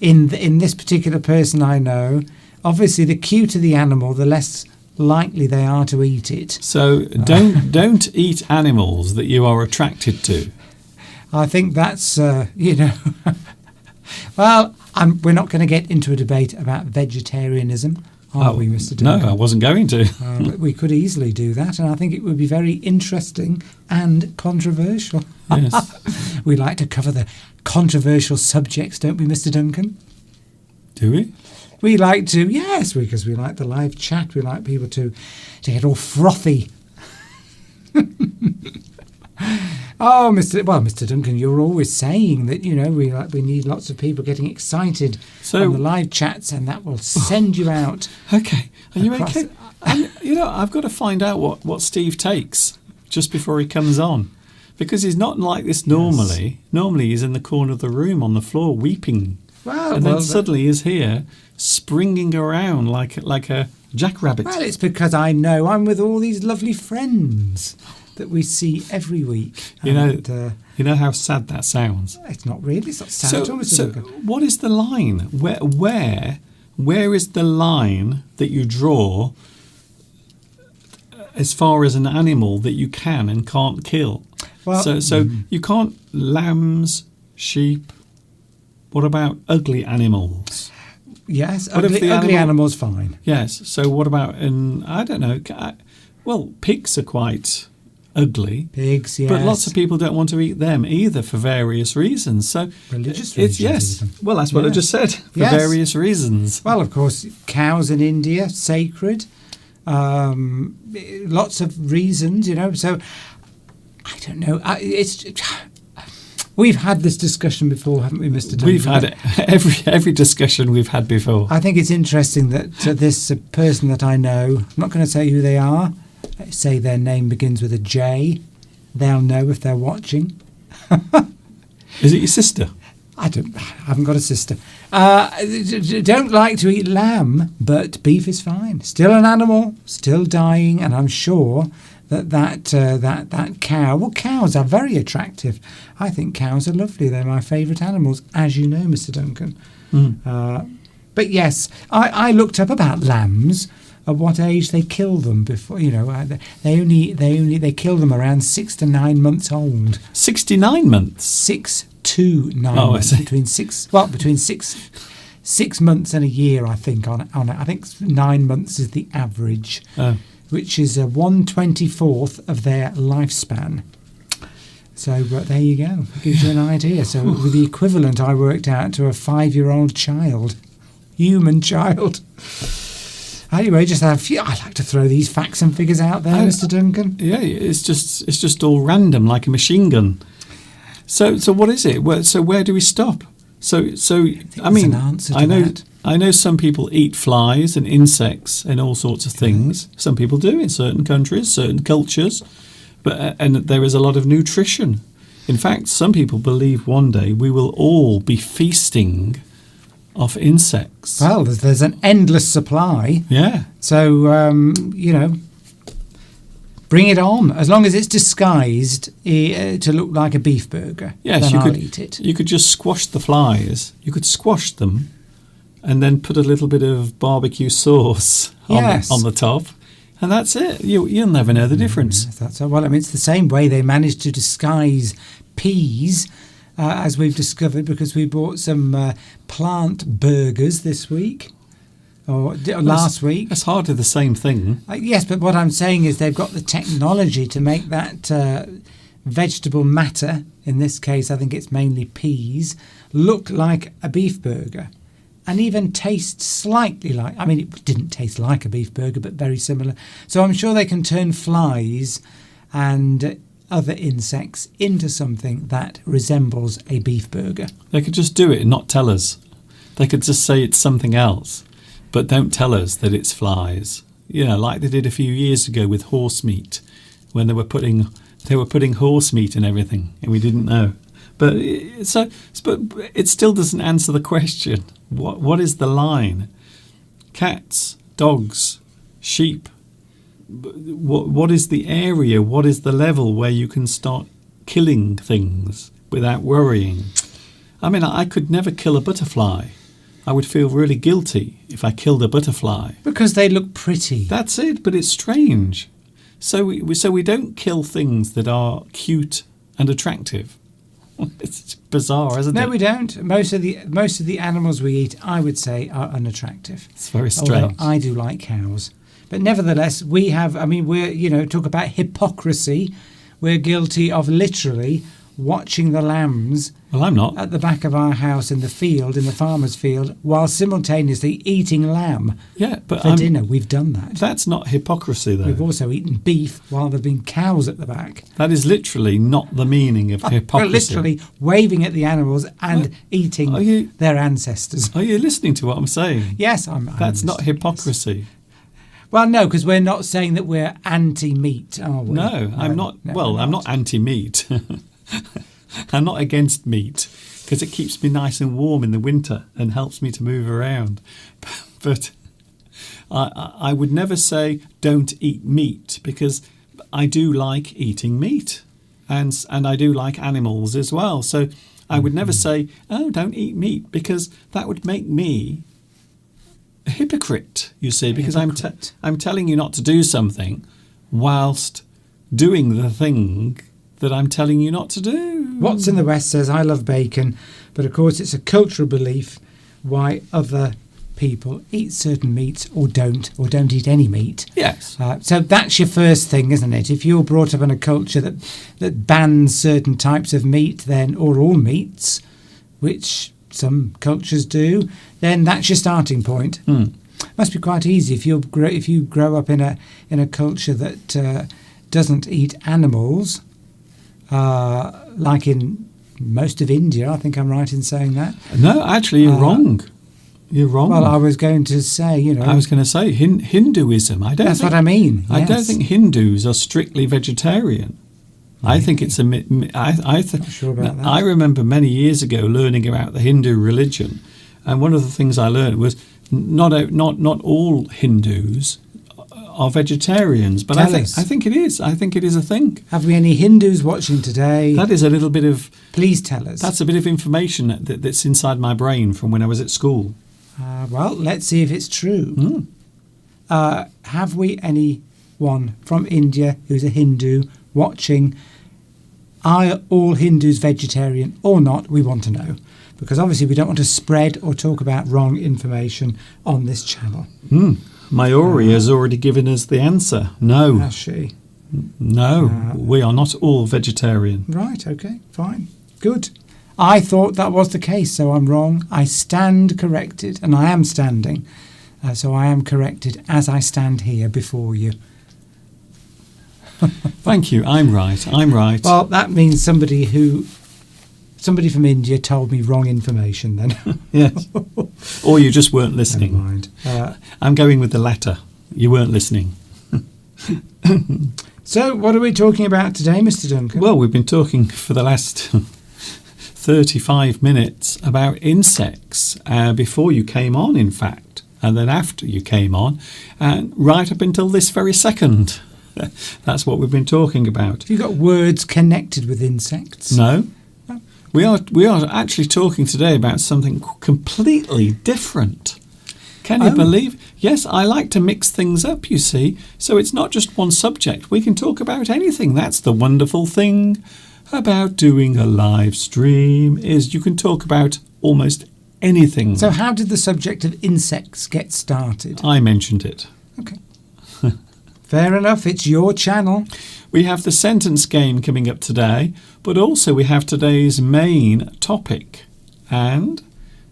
B: in this particular person I know, obviously the cuter the animal, the less likely they are to eat it.
A: So don't eat animals that you are attracted to.
B: I think that's, well, we're not going to get into a debate about vegetarianism. are we, Mr.
A: No,
B: Duncan?
A: I wasn't going to.
B: But we could easily do that, and I think it would be very interesting and controversial.
A: Yes.
B: We like to cover the controversial subjects, don't we, Mr. Duncan?
A: Do we?
B: We like to, yes, because we like the live chat. We like people to get all frothy. Oh, Mr. Duncan, you're always saying that we need lots of people getting excited on the live chats, and that will send you out.
A: Okay, are you
B: across-
A: okay? I've got to find out what Steve takes just before he comes on, because he's not like this normally. Normally, he's in the corner of the room on the floor weeping, and then suddenly he's here springing around like a jackrabbit.
B: Well, it's because I know I'm with all these lovely friends that we see every week.
A: You know how sad that sounds.
B: It's not really. It's not sad at all, Mr. Duncan.
A: What is the line? Where is the line that you draw as far as an animal that you can and can't kill?
B: Well,
A: so you can't lambs, sheep. What about ugly animals?
B: Yes,
A: What if
B: ugly,
A: the
B: ugly
A: animal-
B: animals fine.
A: Yes. So what about I don't know. Well, pigs are quite ugly.
B: Pigs, yes.
A: But lots of people don't want to eat them either for various reasons. So
B: Religious
A: it's
B: reasons even.
A: Well, that's what I
B: Yeah.
A: just said. For
B: Yes.
A: various reasons.
B: Well, of course, cows in India, sacred. Lots of reasons, So, I don't know. We've had this discussion before, haven't we, Mr. Duncan?
A: We've had every discussion we've had before.
B: I think it's interesting that this person that I know, I'm not going to say who they are, say their name begins with a J. They'll know if they're watching.
A: Is it your sister?
B: I haven't got a sister. Don't like to eat lamb, but beef is fine. Still an animal, still dying, and I'm sure that cow. Well, cows are very attractive. I think cows are lovely. They're my favourite animals, as you know, Mr. Duncan. But yes, I looked up about lambs. At what age they kill them before? They kill them around 6 to 9 months old.
A: 69 months.
B: 6 to 9
A: Oh, I
B: months.
A: see.
B: Between 6 months and a year, I think. I think 9 months is the average, which is 1/24 of their lifespan. So there you go. It gives you an idea. So with the equivalent, I worked out to a 5-year-old child, human child. Anyway, I like to throw these facts and figures out there, Mr. Duncan.
A: Yeah, it's just all random, like a machine gun. So what is it? So where do we stop? I mean,
B: an answer to that.
A: I know some people eat flies and insects and all sorts of things. Some people do in certain countries, certain cultures, and there is a lot of nutrition. In fact, some people believe one day we will all be feasting off insects.
B: Well, there's an endless supply.
A: Yeah.
B: So, bring it on. As long as it's disguised to look like a beef burger,
A: Yes,
B: then
A: you
B: I'll
A: could
B: eat it.
A: You could just squash the flies. You could squash them, and then put a little bit of barbecue sauce on the top, and that's it. You'll never know the difference.
B: That's well. I mean, it's the same way they managed to disguise peas, as we've discovered, because we bought some plant burgers this week. Or last week.
A: That's hardly the same thing.
B: Yes, but what I'm saying is they've got the technology to make that vegetable matter, in this case I think it's mainly peas, look like a beef burger. And even taste slightly like, I mean, it didn't taste like a beef burger, but very similar. So I'm sure they can turn flies and other insects into something that resembles a beef burger.
A: They could just do it and not tell us. They could just say it's something else, but don't tell us that it's flies. Like they did a few years ago with horse meat, when they were putting horse meat in everything, and we didn't know. But it still doesn't answer the question. What is the line? Cats, dogs, sheep. What is the area? What is the level where you can start killing things without worrying? I mean, I could never kill a butterfly. I would feel really guilty if I killed a butterfly.
B: Because they look pretty.
A: That's it, but it's strange. So we don't kill things that are cute and attractive. It's bizarre, isn't it?
B: No, we don't. Most of the animals we eat, I would say, are unattractive.
A: It's very
B: Although
A: strange.
B: I do like cows. But nevertheless, we have, I mean, talk about hypocrisy. We're guilty of literally watching the lambs
A: Well, I'm not.
B: at the back of our house in the field, in the farmer's field, while simultaneously eating lamb
A: Yeah, but
B: for dinner. We've done that.
A: that's not hypocrisy, though.
B: We've also eaten beef while there have been cows at the back.
A: That is literally not the meaning of hypocrisy.
B: We're literally waving at the animals and eating
A: Are you-
B: their ancestors.
A: Are you listening to what I'm saying?
B: Yes,
A: That's not
B: listening.
A: hypocrisy.
B: Well, no, because we're not saying that we're anti-meat, are we?
A: No, I'm not.
B: No,
A: Well,
B: we're
A: I'm not anti-meat. I'm not against meat because it keeps me nice and warm in the winter and helps me to move around. But I would never say don't eat meat because I do like eating meat and I do like animals as well. So I would never say, oh, don't eat meat because that would make me a hypocrite, you see, because
B: Hypocrite.
A: I'm telling you not to do something whilst doing the thing that I'm telling you not to do.
B: What's in the West says, I love bacon, but of course it's a cultural belief why other people eat certain meats or don't eat any meat.
A: Yes.
B: So that's your first thing, isn't it? If you're brought up in a culture that bans certain types of meat, then or all meats, which some cultures do, then that's your starting point. Must be quite easy if you grow up in a culture that doesn't eat animals, like in most of India. I think I'm right in saying that.
A: No, actually, you're wrong. You're wrong.
B: Well, I was going to say,
A: I was going to say Hinduism.
B: That's what I mean.
A: I don't
B: yes.
A: think Hindus are strictly vegetarian. I think it's a.
B: Not sure about that.
A: I remember many years ago learning about the Hindu religion, and one of the things I learned was not all Hindus are vegetarians, but
B: Tell us.
A: I think it is. I think it is a thing.
B: Have we any Hindus watching today?
A: That is a little bit of.
B: Please tell us.
A: That's a bit of information that's inside my brain from when I was at school.
B: Well, let's see if it's true. Have we anyone from India who's a Hindu watching? Are all Hindus vegetarian or not? We want to know. Because obviously we don't want to spread or talk about wrong information on this channel.
A: Mayuri has already given us the answer. No.
B: Has she?
A: No, we are not all vegetarian.
B: Right, okay, fine. Good. I thought that was the case, so I'm wrong. I stand corrected, and I am standing. So I am corrected as I stand here before you.
A: Thank you. I'm right. I'm right.
B: Well, that means somebody from India told me wrong information then.
A: Yes. Or you just weren't
B: Never
A: listening.
B: mind.
A: I'm going with the latter. You weren't listening.
B: So what are we talking about today, Mr. Duncan?
A: Well, we've been talking for the last 35 minutes about insects before you came on, in fact, and then after you came on, and right up until this very second. That's what we've been talking about.
B: Have you got words connected with insects?
A: No. We are actually talking today about something completely different. Can you believe? Yes, I like to mix things up, you see. So it's not just one subject. We can talk about anything. That's the wonderful thing about doing a live stream, is you can talk about almost anything.
B: So how did the subject of insects get started?
A: I mentioned it.
B: Okay. Fair enough. It's your channel.
A: We have the sentence game coming up today, but also we have today's main topic. And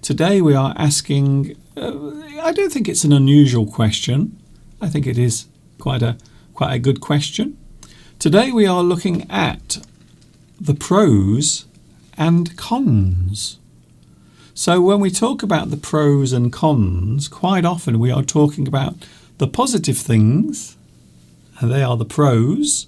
A: today we are asking, I don't think it's an unusual question. I think it is quite a good question. Today we are looking at the pros and cons. So when we talk about the pros and cons, quite often we are talking about the positive things, and they are the pros,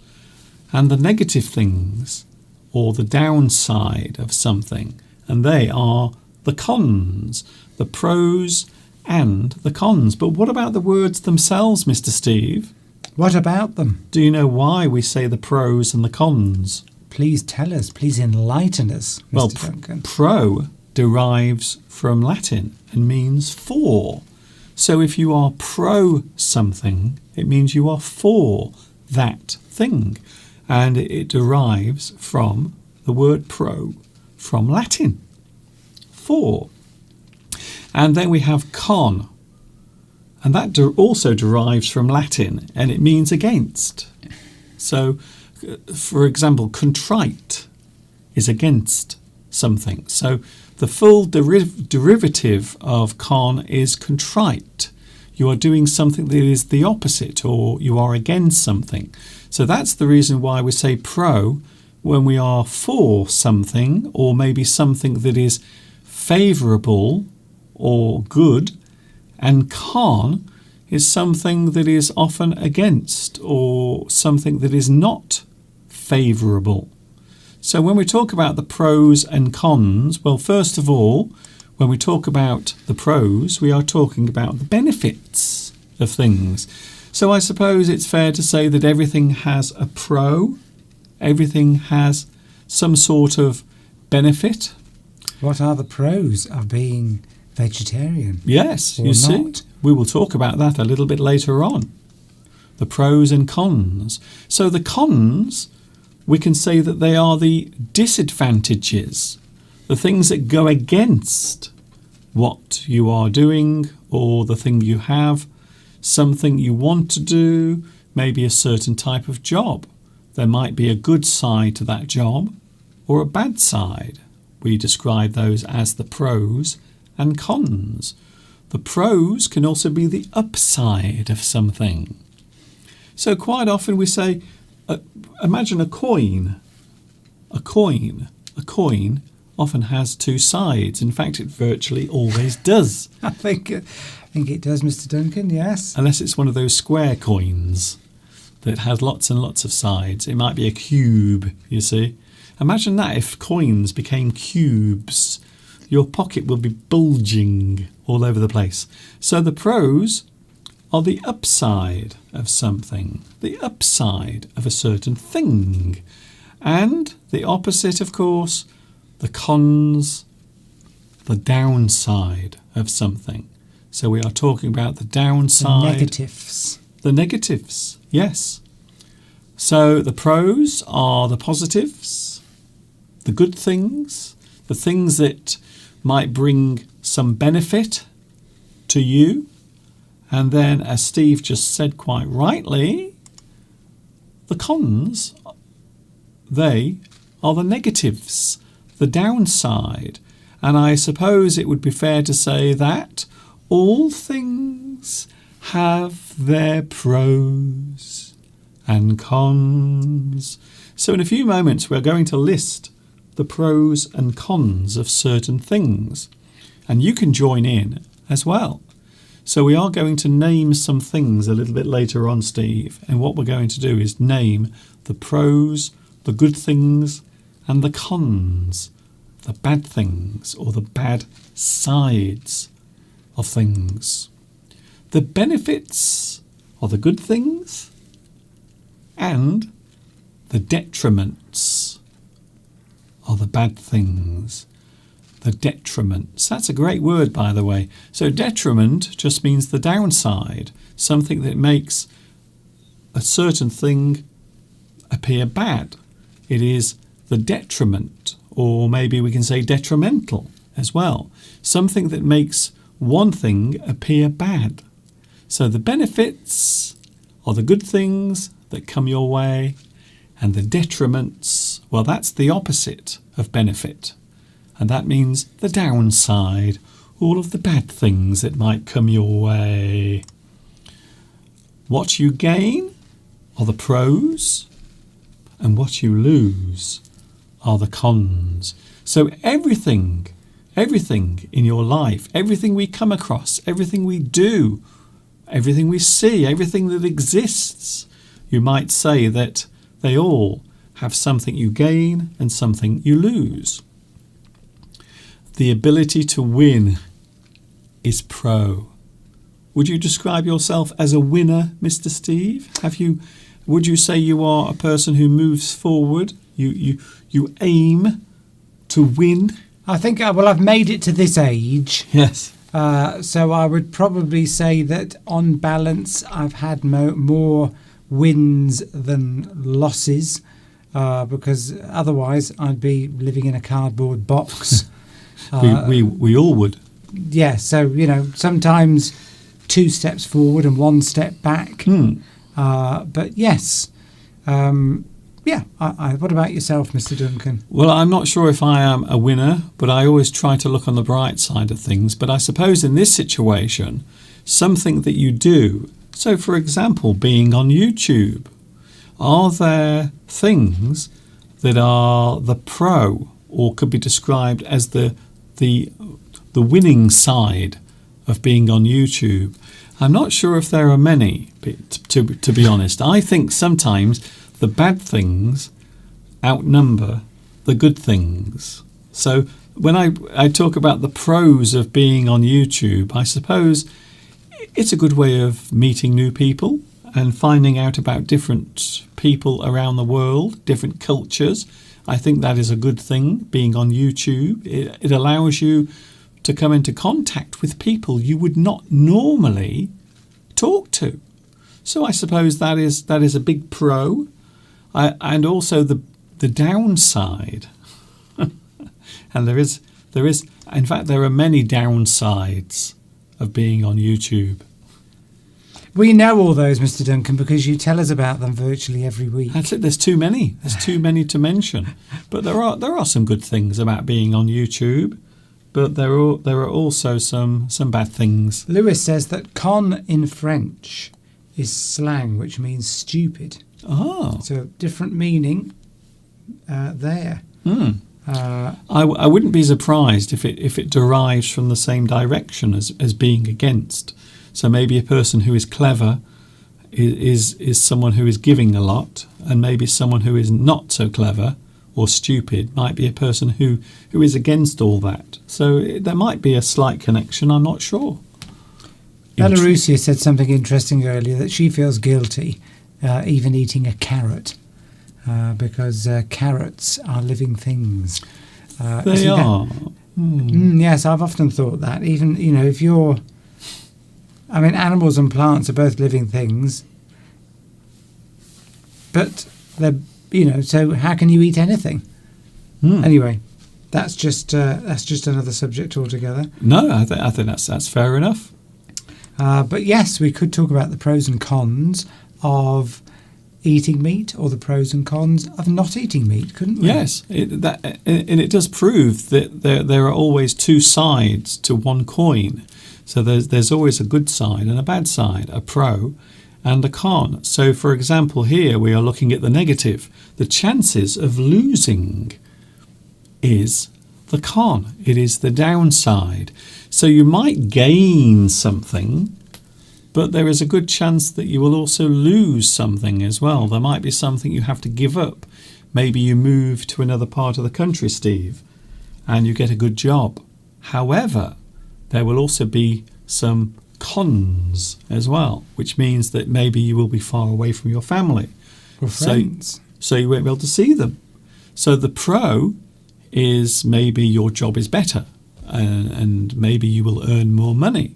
A: and the negative things, or the downside of something, and they are the cons, the pros and the cons. But what about the words themselves, Mr. Steve?
B: What about them?
A: Do you know why we say the pros and the cons?
B: Please tell us. Please enlighten us, Mr.
A: Well,
B: Duncan.
A: pro derives from Latin and means for. So if you are pro something, it means you are for that thing. And it derives from the word pro, from Latin, for. And then we have con, and that also derives from Latin, and it means against. So, for example, contrite is against something. So the full derivative of con is contrite. You are doing something that is the opposite, or you are against something. So that's the reason why we say pro when we are for something, or maybe something that is favourable or good, and con is something that is often against, or something that is not favourable. So when we talk about the pros and cons, well, first of all, when we talk about the pros, we are talking about the benefits of things. So I suppose it's fair to say that everything has a pro, everything has some sort of benefit.
B: What are the pros of being vegetarian?
A: Yes, you see, we will talk about that a little bit later on. The pros and cons. So the cons, we can say that they are the disadvantages, the things that go against what you are doing or the thing you have, something you want to do, maybe a certain type of job. There might be a good side to that job or a bad side. We describe those as the pros and cons. The pros can also be the upside of something. So quite often we say, imagine a coin. A coin often has two sides. In fact, it virtually always does.
B: I think it does, Mr. Duncan, yes.
A: Unless it's one of those square coins that has lots and lots of sides. It might be a cube, you see. Imagine that if coins became cubes. Your pocket will be bulging all over the place. So the pros are the upside of something, the upside of a certain thing. And the opposite, of course, the cons, the downside of something. So we are talking about the downside.
B: The negatives.
A: The negatives, yes. So the pros are the positives, the good things, the things that might bring some benefit to you. And then, as Steve just said quite rightly, the cons, they are the negatives, the downside. And I suppose it would be fair to say that all things have their pros and cons. So in a few moments we're going to list the pros and cons of certain things. And you can join in as well. So we are going to name some things a little bit later on, Steve. And what we're going to do is name the pros, the good things, and the cons, the bad things or the bad sides of things. The benefits are the good things and the detriments are the bad things. The detriments. That's a great word, by the way. So detriment just means the downside, something that makes a certain thing appear bad. It is the detriment, or maybe we can say detrimental as well. Something that makes one thing appear bad. So the benefits are the good things that come your way, and the detriments, well, that's the opposite of benefit. And that means the downside, all of the bad things that might come your way. What you gain are the pros, and what you lose are the cons. So everything in your life, everything we come across, everything we do, everything we see, everything that exists, you might say that they all have something you gain and something you lose. The ability to win is pro. Would you describe yourself as a winner, Mr. Steve? Would you say you are a person who moves forward? You aim to win?
B: I think, I've made it to this age.
A: Yes.
B: So I would probably say that on balance, I've had more wins than losses. because otherwise I'd be living in a cardboard box.
A: We all would.
B: Yeah, so, sometimes 2 steps forward and 1 step back. But yes, what about yourself, Mr. Duncan?
A: Well, I'm not sure if I am a winner, but I always try to look on the bright side of things. But I suppose in this situation, something that you do, so for example, being on YouTube, are there things that are the pro or could be described as the winning side of being on YouTube? I'm not sure if there are many, to be honest. I think sometimes the bad things outnumber the good things. So when I talk about the pros of being on YouTube, I suppose it's a good way of meeting new people and finding out about different people around the world, different cultures. I think that is a good thing, being on YouTube. It allows you to come into contact with people you would not normally talk to. So I suppose that is a big pro. And also the downside, and there is, in fact, there are many downsides of being on YouTube.
B: We know all those, Mr. Duncan, because you tell us about them virtually every week.
A: That's it. There's too many. There's too many to mention. But there are some good things about being on YouTube. But there are also some bad things.
B: Lewis says that con in French is slang, which means stupid.
A: Oh.
B: So different meaning there.
A: I wouldn't be surprised if it derives from the same direction as being against. So maybe a person who is clever is someone who is giving a lot, and maybe someone who is not so clever or stupid might be a person who is against all that. So there might be a slight connection, I'm not sure.
B: Belarusia said something interesting earlier, that she feels guilty even eating a carrot because carrots are living things.
A: They are.
B: Yes, I've often thought that. Even, if you're... animals and plants are both living things, but they're, so how can you eat anything? Anyway, that's just another subject altogether.
A: No, I think that's fair enough.
B: But yes, we could talk about the pros and cons of eating meat, or the pros and cons of not eating meat, couldn't we?
A: Yes, it does prove that there are always two sides to one coin. So there's always a good side and a bad side, a pro and a con. So, for example, here we are looking at the negative. The chances of losing is the con. It is the downside. So you might gain something, but there is a good chance that you will also lose something as well. There might be something you have to give up. Maybe you move to another part of the country, Steve, and you get a good job. However, there will also be some cons as well, which means that maybe you will be far away from your family.
B: Or friends.
A: So you won't be able to see them. So the pro is maybe your job is better and maybe you will earn more money,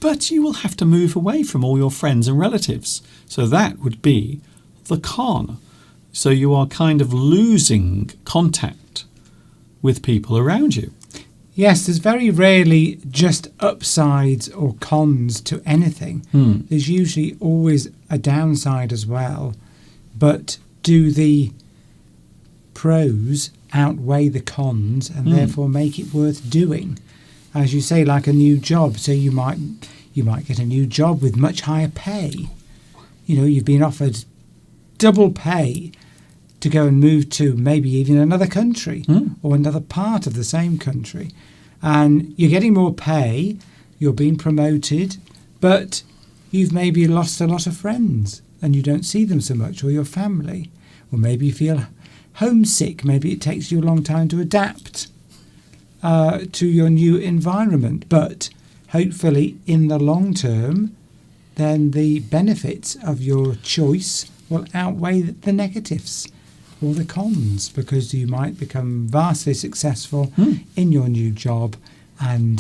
A: but you will have to move away from all your friends and relatives. So that would be the con. So you are kind of losing contact with people around you.
B: Yes, there's very rarely just upsides or cons to anything. There's usually always a downside as well. But do the pros outweigh the cons and therefore make it worth doing? As you say, like a new job. So you might get a new job with much higher pay. You've been offered double pay to go and move to maybe even another country or another part of the same country. And you're getting more pay, you're being promoted, but you've maybe lost a lot of friends and you don't see them so much, or your family. Or maybe you feel homesick. Maybe it takes you a long time to adapt to your new environment. But hopefully in the long term, then the benefits of your choice will outweigh the negatives or the cons, because you might become vastly successful in your new job and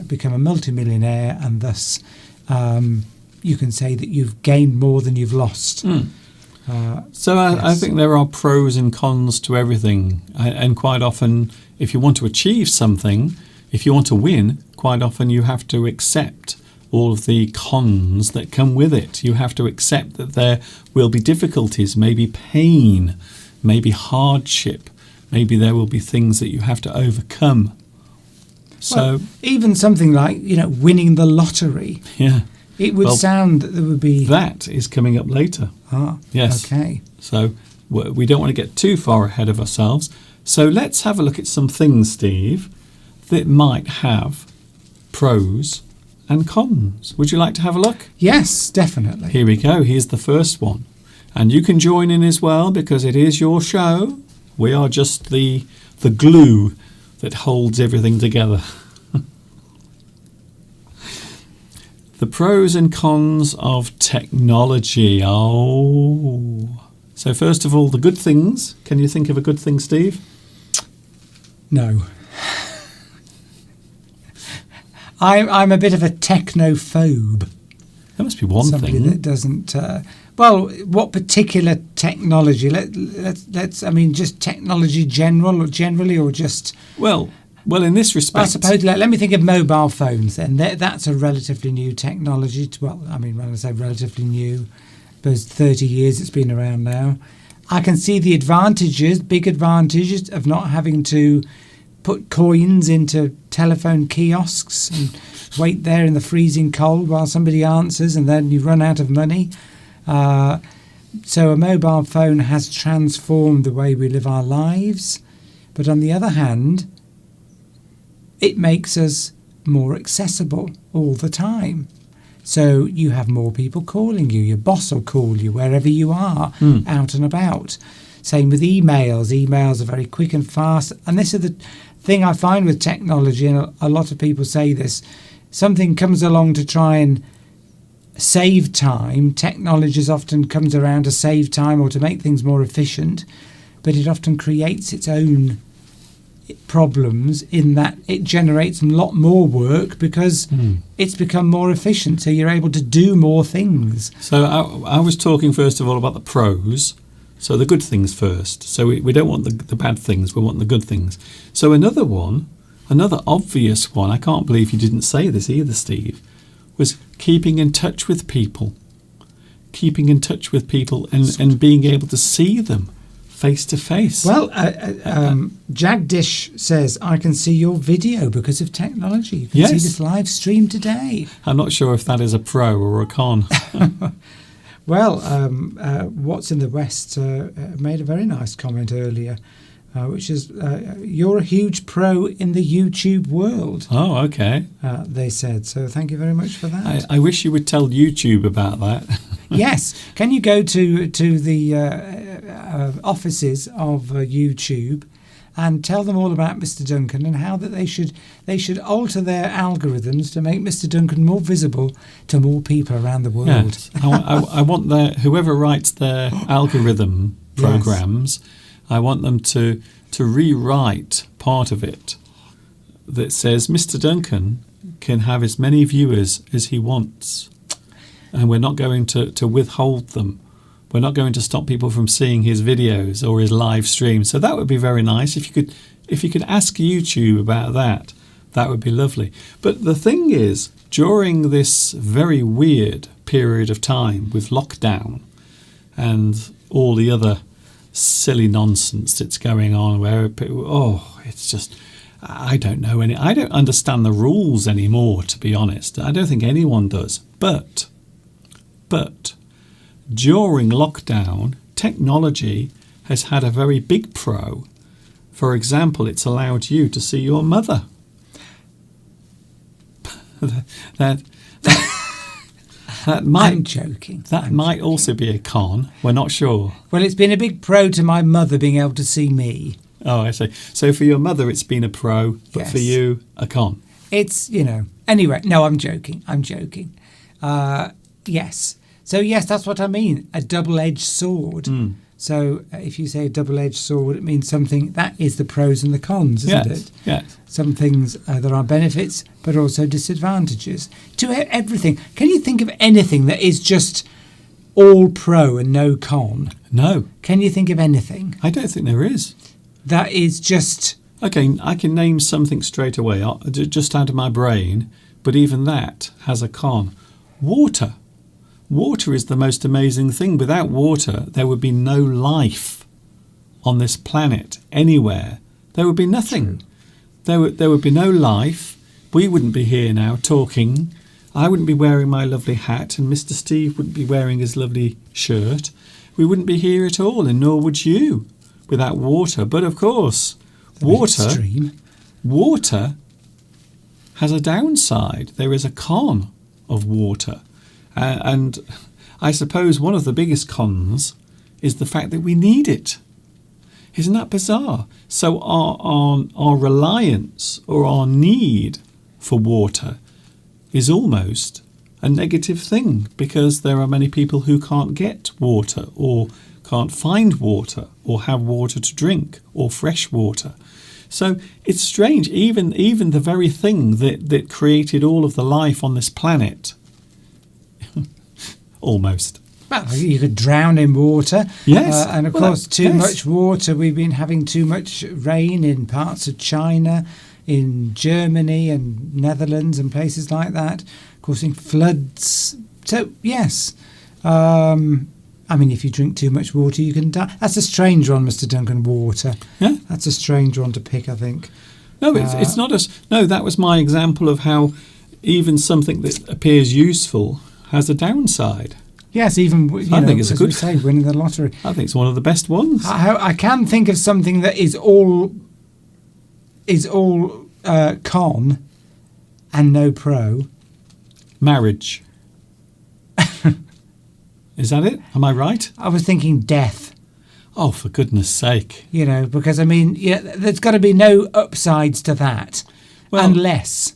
B: become a multimillionaire, and thus you can say that you've gained more than you've lost.
A: So I
B: Yes.
A: think there are pros and cons to everything. And quite often, if you want to achieve something, if you want to win, quite often you have to accept all of the cons that come with it. You have to accept that there will be difficulties, maybe pain, maybe hardship. Maybe there will be things that you have to overcome. So,
B: Well, even something like, winning the lottery.
A: yeah,
B: It would
A: Well,
B: sound that there would be...
A: that is coming up later. Yes.
B: Okay.
A: So we don't want to get too far ahead of ourselves. So let's have a look at some things, Steve, that might have pros and cons. Would you like to have a look?
B: Yes, definitely.
A: Here we go. Here's the first one. And you can join in as well because it is your show. We are just the glue that holds everything together. The pros and cons of technology. Oh. So first of all, the good things. Can you think of a good thing, Steve?
B: No. I'm a bit of a technophobe.
A: There must be one
B: Somebody
A: thing.
B: that doesn't... well, what particular technology? Let's. I mean, just technology generally, or just...
A: Well, in this respect...
B: I suppose, let me think of mobile phones then. That's a relatively new technology. Well, I mean, when I say relatively new, I suppose 30 years it's been around now. I can see the big advantages of not having to put coins into telephone kiosks and wait there in the freezing cold while somebody answers and then you run out of money. So a mobile phone has transformed the way we live our lives. But on the other hand, it makes us more accessible all the time. So you have more people calling you. Your boss will call you wherever you are, out and about. Same with emails. Emails are very quick and fast. And this is the thing I find with technology, and a lot of people say this, something comes along to try and save time. Technology often comes around to save time or to make things more efficient, but it often creates its own problems in that it generates a lot more work because it's become more efficient, so you're able to do more things.
A: So I was talking first of all about the pros. So the good things first. So we don't want the bad things, we want the good things. So another obvious one, I can't believe you didn't say this either, Steve, was keeping in touch with people. Keeping in touch with people and being able to see them face to face.
B: Well, Jagdish says, I can see your video because of technology. You can see this live stream today.
A: I'm not sure if that is a pro or a con.
B: Well, What's in the West made a very nice comment earlier, which is, you're a huge pro in the YouTube world.
A: Oh, okay.
B: They said. So thank you very much for that.
A: I wish you would tell YouTube about that.
B: Yes. Can you go to the offices of YouTube and tell them all about Mr. Duncan and how that they should alter their algorithms to make Mr. Duncan more visible to more people around the world.
A: Yes. I want whoever writes their algorithm programs, I want them to rewrite part of it that says Mr. Duncan can have as many viewers as he wants, and we're not going to withhold them. We're not going to stop people from seeing his videos or his live stream. So that would be very nice. If you could ask YouTube about that, that would be lovely. But the thing is, during this very weird period of time with lockdown and all the other silly nonsense that's going on, where it's just, I don't know I don't understand the rules anymore, to be honest. I don't think anyone does. But during lockdown, technology has had a very big pro. For example, it's allowed you to see your mother. that might,
B: I'm joking.
A: That might also be a con. We're not sure.
B: Well, it's been a big pro to my mother being able to see me.
A: Oh, I see. So for your mother, it's been a pro, but
B: Yes.
A: for you, a con.
B: It's, Anyway, no, I'm joking. Yes. So, yes, that's what I mean. A double-edged sword. So if you say a double-edged sword, it means something that is the pros and the cons, isn't it?
A: Yes.
B: Some things, there are benefits, but also disadvantages to everything. Can you think of anything that is just all pro and no con.
A: No,
B: Can you think of anything
A: I don't think there is.
B: that is just...
A: Okay, I can name something straight away, just out of my brain, but even that has a con. Water. Water is the most amazing thing. Without water, there would be no life on this planet, anywhere. There would be nothing. There would be no life. We wouldn't be here now talking. I wouldn't be wearing my lovely hat, and Mr. Steve wouldn't be wearing his lovely shirt. We wouldn't be here at all, and nor would you, without water. But of course, water has a downside. There is a con of water. And I suppose one of the biggest cons is the fact that we need it. Isn't that bizarre? So our reliance or our need for water is almost a negative thing, because there are many people who can't get water or can't find water or have water to drink or fresh water. So it's strange, even the very thing that created all of the life on this planet, almost.
B: Well, you could drown in water.
A: Yes.
B: And of course, too much water. We've been having too much rain in parts of China, in Germany and Netherlands and places like that, causing floods. So, yes. I mean, if you drink too much water, you can die. That's a strange one, Mr. Duncan, water.
A: Yeah.
B: That's a strange one to pick, I think.
A: No, it's not no, that was my example of how even something that appears useful has a downside.
B: Yes, even,
A: I think it's a good...
B: say, winning the lottery.
A: I think it's one of the best ones.
B: I can think of something that is all con and no pro.
A: Marriage. Is that it? Am I right?
B: I was thinking death.
A: Oh, for goodness sake.
B: Because, I mean, there's got to be no upsides to that.
A: Well,
B: unless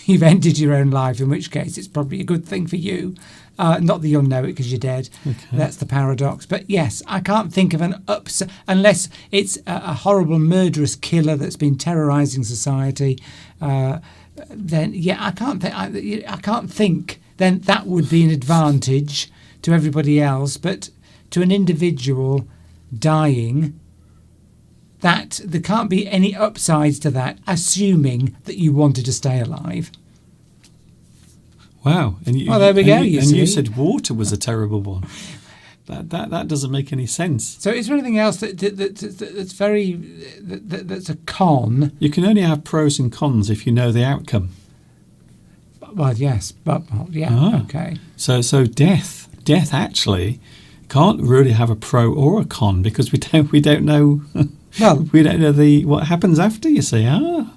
B: you've ended your own life, in which case it's probably a good thing for you. Not that you'll know it because you're dead.
A: Okay.
B: That's the paradox. But yes, I can't think of an upside, unless it's a horrible murderous killer that's been terrorising society. Then, yeah, I can't think. Then that would be an advantage to everybody else. But to an individual dying, that there can't be any upsides to that, assuming that you wanted to stay alive.
A: Wow. And you,
B: well, there we go.
A: You said water was a terrible one. That doesn't make any sense.
B: So is there anything else that's very that's a con?
A: You can only have pros and cons if you know the outcome.
B: Well, yes, but yeah, okay.
A: So death actually can't really have a pro or a con, because we don't know.
B: Well,
A: we don't know what happens after. You see,
B: well,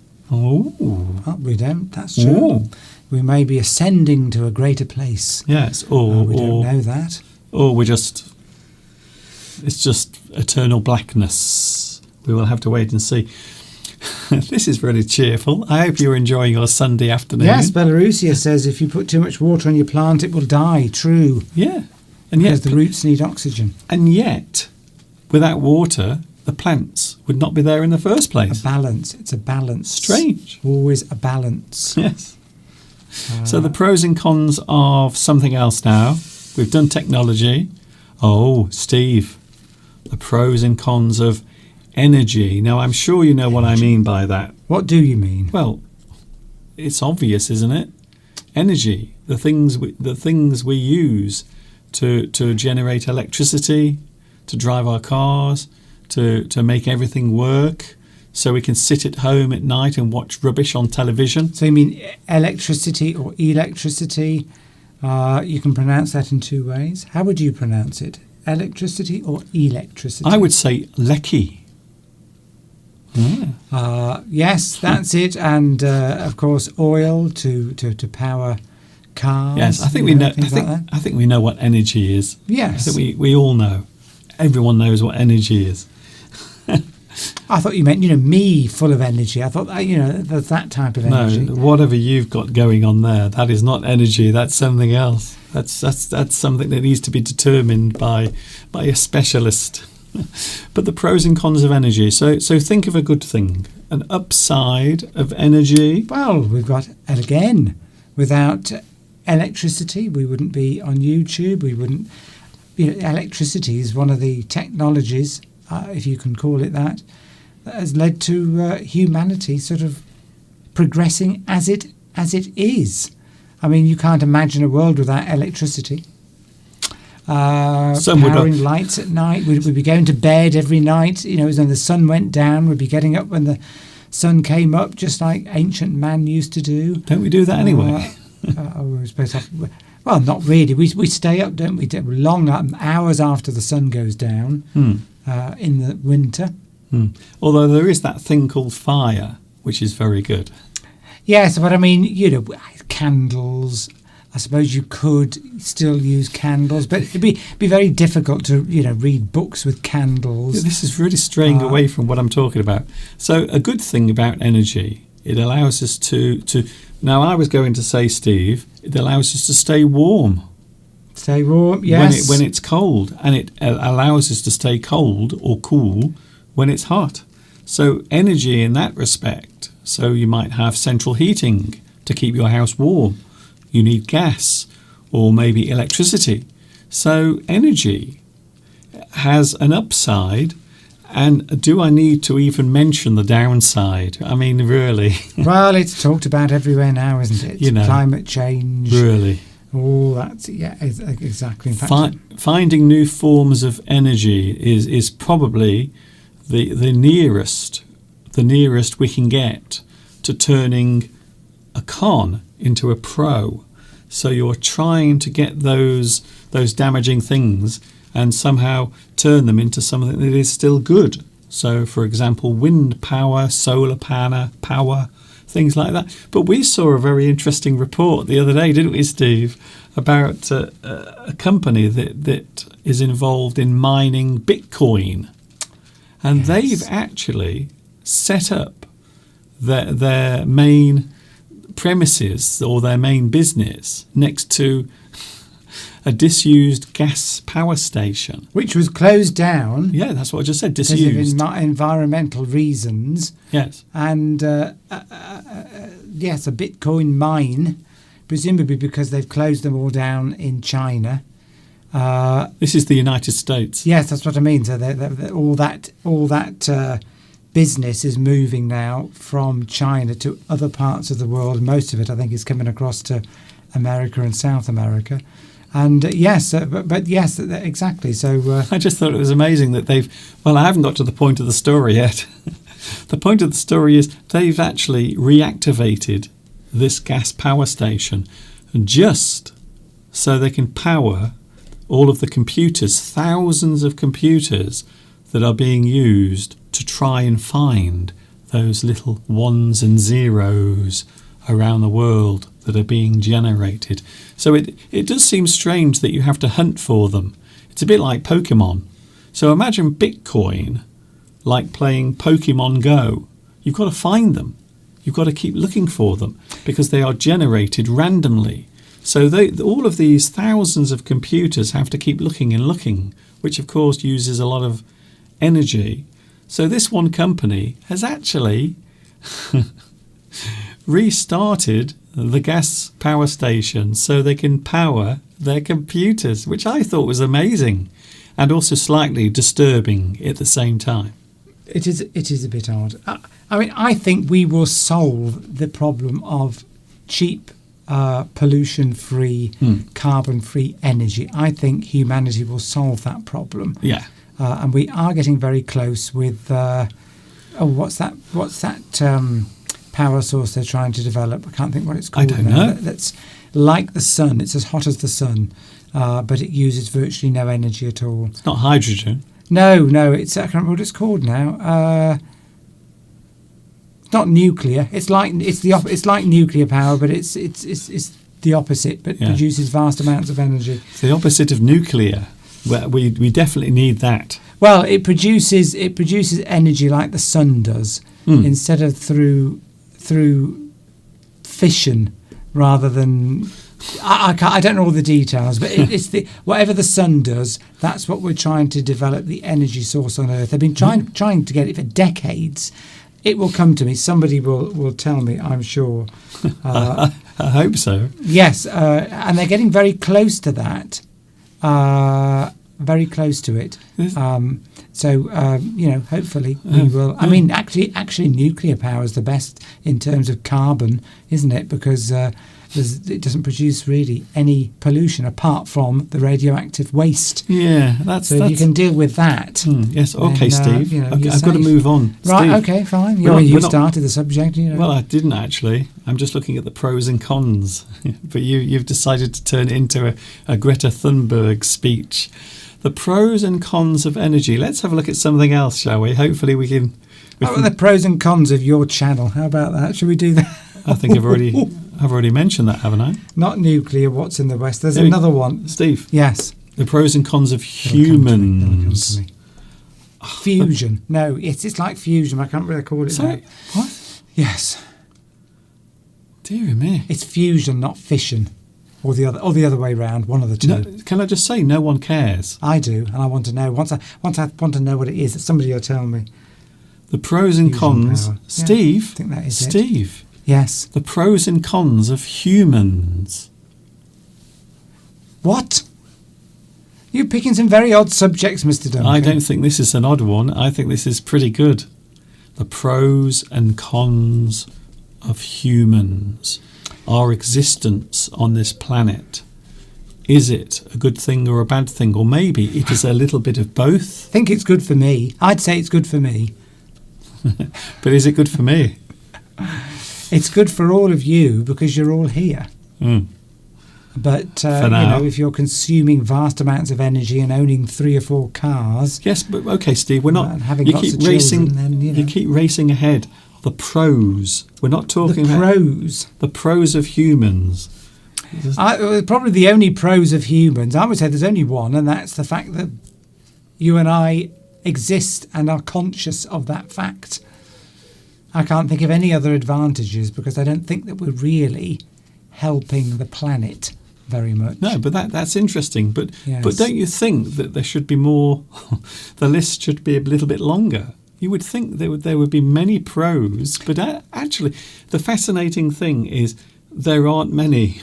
B: we don't. That's true.
A: Ooh.
B: We may be ascending to a greater place.
A: Yes, or
B: we don't know that.
A: Or it's just eternal blackness. We will have to wait and see. This is really cheerful. I hope you're enjoying your Sunday afternoon.
B: Yes, Belarusia says if you put too much water on your plant, it will die. True.
A: Yeah.
B: Because the roots need oxygen.
A: And yet, without water, the plants would not be there in the first place.
B: A balance. It's a balance.
A: Strange.
B: Always a balance.
A: Yes. So the pros and cons of something else now. We've done technology. Oh, Steve, the pros and cons of energy. Now, I'm sure you know what I mean by that.
B: What do you mean?
A: Well, it's obvious, isn't it? Energy, the things we use to generate electricity, to drive our cars, to make everything work, so we can sit at home at night and watch rubbish on television.
B: So you mean electricity or electricity? You can pronounce that in two ways. How would you pronounce it? Electricity or electricity?
A: I would say lecky.
B: Yes, that's it. And of course, oil to power cars.
A: Yes, I think we know. I think we know what energy is.
B: Yes,
A: I think we all know. Everyone knows what energy is.
B: I thought you meant, me full of energy. I thought, there's that type of energy.
A: No, whatever you've got going on there, that is not energy. That's something else. That's something that needs to be determined by a specialist. But the pros and cons of energy. So think of a good thing. An upside of energy.
B: Well, we've got, and again, without electricity. We wouldn't be on YouTube. We wouldn't. Electricity is one of the technologies, if you can call it that has led to humanity sort of progressing as it is. I mean, you can't imagine a world without electricity. Powering lights at night. We'd be going to bed every night. When the sun went down, we'd be getting up when the sun came up, just like ancient man used to do.
A: Don't we do that anyway?
B: We're supposed to well, not really. We stay up, don't we? Long hours after the sun goes down in the winter.
A: Although there is that thing called fire, which is very good.
B: Yes, but I mean, candles. I suppose you could still use candles, but it'd be very difficult to read books with candles.
A: Yeah, this is really straying away from what I'm talking about. So a good thing about energy, it allows us to. Now I was going to say, Steve, it allows us to stay warm.
B: Stay warm, yes.
A: When it's cold, and it allows us to stay cold or cool when it's hot. So energy in that respect. So you might have central heating to keep your house warm. You need gas or maybe electricity. So energy has an upside. And do I need to even mention the downside? I mean, really.
B: Well, it's talked about everywhere now, isn't it? Climate change.
A: Really.
B: All that, yeah, exactly. In fact,
A: finding new forms of energy is probably the nearest we can get to turning a con into a pro. So you're trying to get those damaging things and somehow turn them into something that is still good. So, for example, wind power, solar power, things like that. But we saw a very interesting report the other day, didn't we, Steve, about a company that is involved in mining Bitcoin. And
B: yes.
A: They've actually set up their main premises or their main business next to a disused gas power station.
B: Which was closed down.
A: Yeah, that's what I just said, disused.
B: Because of environmental reasons.
A: Yes.
B: And, yes, a Bitcoin mine, presumably because they've closed them all down in China.
A: This is the United States.
B: Yes, that's what I mean. So all that business is moving now from China to other parts of the world. Most of it, I think, is coming across to America and South America. And yes, but yes, exactly. So
A: I just thought it was amazing that I haven't got to the point of the story yet. The point of the story is they've actually reactivated this gas power station just so they can power all of the computers, thousands of computers that are being used to try and find those little ones and zeros around the world that are being generated. So it does seem strange that you have to hunt for them. It's a bit like Pokemon. So imagine Bitcoin like playing Pokemon Go. You've got to find them. You've got to keep looking for them because they are generated randomly. So all of these thousands of computers have to keep looking and looking, which of course uses a lot of energy. So this one company has actually restarted the gas power station so they can power their computers, which I thought was amazing and also slightly disturbing at the same time.
B: It is a bit odd. I mean, I think we will solve the problem of cheap, pollution-free, carbon-free energy. I think humanity will solve that problem.
A: Yeah.
B: And we are getting very close with what's that power source they're trying to develop? I can't think what it's called.
A: I don't know.
B: That's like the sun. It's as hot as the sun, but it uses virtually no energy at all.
A: It's not hydrogen.
B: No. I can't remember what it's called now. It's not nuclear. It's like nuclear power, but it's the opposite. But produces vast amounts of energy.
A: It's the opposite of nuclear. We definitely need that.
B: Well, it produces energy like the sun does, instead of through fission rather than. I don't know all the details, but it's whatever the sun does. That's what we're trying to develop the energy source on Earth. They've been trying to get it for decades, It will come to me. Somebody will tell me, I'm sure.
A: I hope so.
B: Yes, and they're getting very close to that. Very close to it. Hopefully we will. I mean, actually, nuclear power is the best in terms of carbon, isn't it? Because it doesn't produce really any pollution apart from the radioactive waste.
A: Yeah, that's.
B: So if you can deal with that.
A: Yes. Okay,
B: then,
A: Steve.
B: I've
A: got to move on.
B: Right.
A: Steve,
B: Okay. Fine.
A: we're not-
B: Started the subject.
A: Well, I didn't actually. I'm just looking at the pros and cons. But you've decided to turn it into a Greta Thunberg speech. The pros and cons of energy. Let's have a look at something else, shall we? Hopefully we can.
B: What are the pros and cons of your channel? How about that? Should we do that?
A: I think I've already mentioned that, haven't I?
B: Not nuclear. What's in the West? There's
A: Maybe-
B: another one.
A: Steve,
B: Yes.
A: the pros and cons of
B: It'll come to me.
A: humans.
B: Fusion. No, it's like fusion. I can't really call it
A: Sorry,
B: that.
A: what?
B: Yes,
A: Dear me.
B: it's fusion, not fission, or the other way round. One of the two.
A: No, can I just say, no one cares.
B: I do, and I want to know. Once I want to know what it is, somebody will tell me.
A: The pros and
B: Fusion
A: cons.
B: power. Yeah,
A: Steve,
B: I think that is it.
A: Steve,
B: Yes.
A: the pros and cons of humans.
B: What? You're picking some very odd subjects, Mr. Duncan.
A: I don't think this is an odd one. I think this is pretty good. The pros and cons of humans. Our existence on this planet. Is it a good thing or a bad thing? Or maybe it is a little bit of both.
B: think it's good for me. I'd say it's good for me.
A: But is it good for me?
B: It's good for all of you because you're all here.
A: Mm.
B: But
A: For now.
B: if you're consuming vast amounts of energy and owning 3 or 4 cars,
A: Yes, but okay, Steve, we're not.
B: And having
A: You
B: lots
A: keep
B: of
A: racing.
B: children, then, you know.
A: You keep racing ahead. The pros. We're not talking
B: the
A: about
B: pros.
A: the pros of humans.
B: Probably the only pros of humans, I would say there's only one, and that's the fact that you and I exist and are conscious of that fact. I can't think of any other advantages because I don't think that we're really helping the planet very much.
A: No, but that's interesting. But
B: Yes.
A: don't you think that there should be more? The list should be a little bit longer. You would think there would be many pros, but actually, the fascinating thing is there aren't many.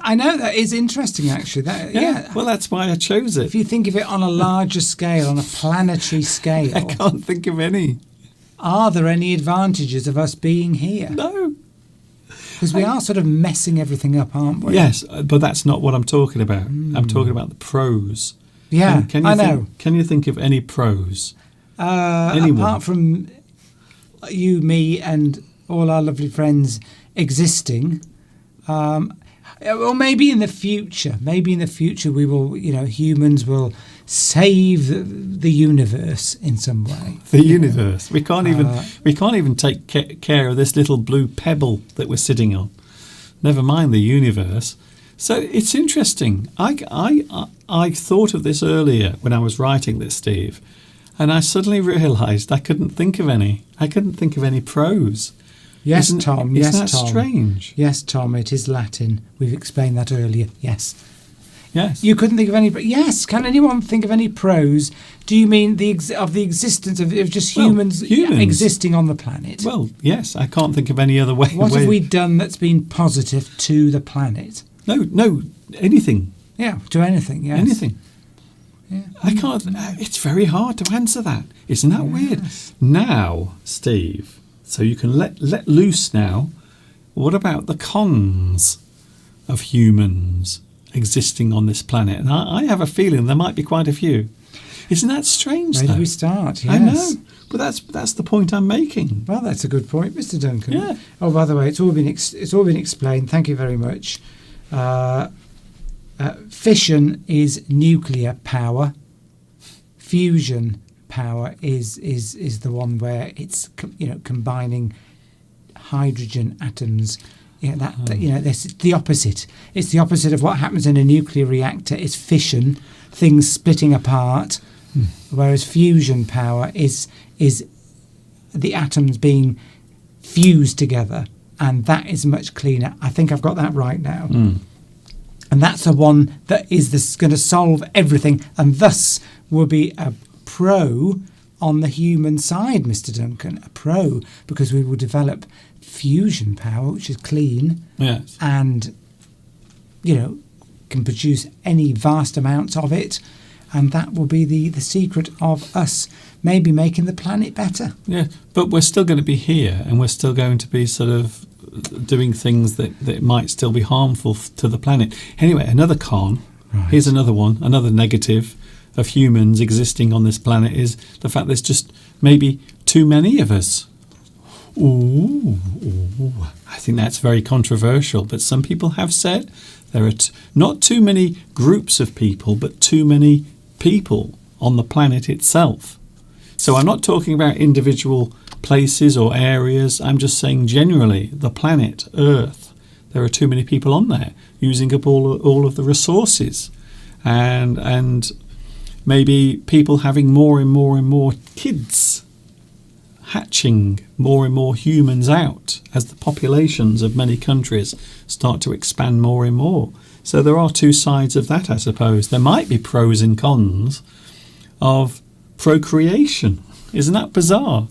B: I know that is interesting, actually. Yeah.
A: Well, that's why I chose
B: If
A: it.
B: you think of it on a larger scale, on a planetary
A: I
B: scale,
A: can't think of any.
B: are there any advantages of us being here?
A: No.
B: Because we are sort of messing everything up, aren't we?
A: Yes, but that's not what I'm talking about. I'm talking about the pros.
B: Yeah,
A: Can you
B: I
A: think,
B: know.
A: Can you think of any pros? Anyone?
B: Apart from you, me, and all our lovely friends existing, or maybe in the future. Maybe in the future we will, humans will save the universe in some way.
A: The universe. We can't even take care of this little blue pebble that we're sitting on. Never mind the universe. So it's interesting. I thought of this earlier when I was writing this, Steve, and I suddenly realised I couldn't think of any. I couldn't think of any pros.
B: Yes,
A: Isn't
B: Tom.
A: that strange?
B: Yes, Tom. It is Latin. We've explained that earlier. Yes.
A: Yes.
B: You couldn't think of any. Yes. Can anyone think of any pros? Do you mean the existence of just
A: Well,
B: humans
A: humans.
B: existing on the planet?
A: Well, yes. I can't think of any other way.
B: What have we done that's been positive to the planet?
A: No. Anything.
B: Yeah, to anything. Yes.
A: Anything.
B: Yeah.
A: I can't. It's very hard to answer that. Isn't that weird? Now, Steve. So you can let loose now. What about the cons of humans existing on this planet? And I have a feeling there might be quite a few. Isn't that strange?
B: Where
A: though?
B: do we start? Yes.
A: I know, but that's the point I'm making.
B: Well, that's a good point, Mr. Duncan.
A: Yeah.
B: Oh, by the way, it's all been explained. Thank you very much. Fission is nuclear power. Fusion power is the one where it's combining hydrogen atoms. This is the opposite. It's the opposite of what happens in a nuclear reactor. It's fission, things splitting apart, whereas fusion power is the atoms being fused together, and that is much cleaner. I think I've got that right now. And that's the one that is going to solve everything, and thus will be a pro on the human side, Mr. Duncan, a pro, because we will develop fusion power, which is clean
A: Yes.
B: and, can produce any vast amounts of it. And that will be the secret of us maybe making the planet better.
A: Yeah, but we're still going to be here, and we're still going to be sort of doing things that might still be harmful to the planet. Anyway, another con.
B: Right.
A: Here's another one. Another negative of humans existing on this planet is the fact there's just maybe too many of us. Ooh, I think that's very controversial, but some people have said there are not too many groups of people, but too many people on the planet itself. So I'm not talking about individual places or areas. I'm just saying generally the planet Earth, there are too many people on there using up all of the resources, and maybe people having more and more and more kids, hatching more and more humans out as the populations of many countries start to expand more and more. So there are two sides of that, I suppose. There might be pros and cons of procreation. Isn't that bizarre?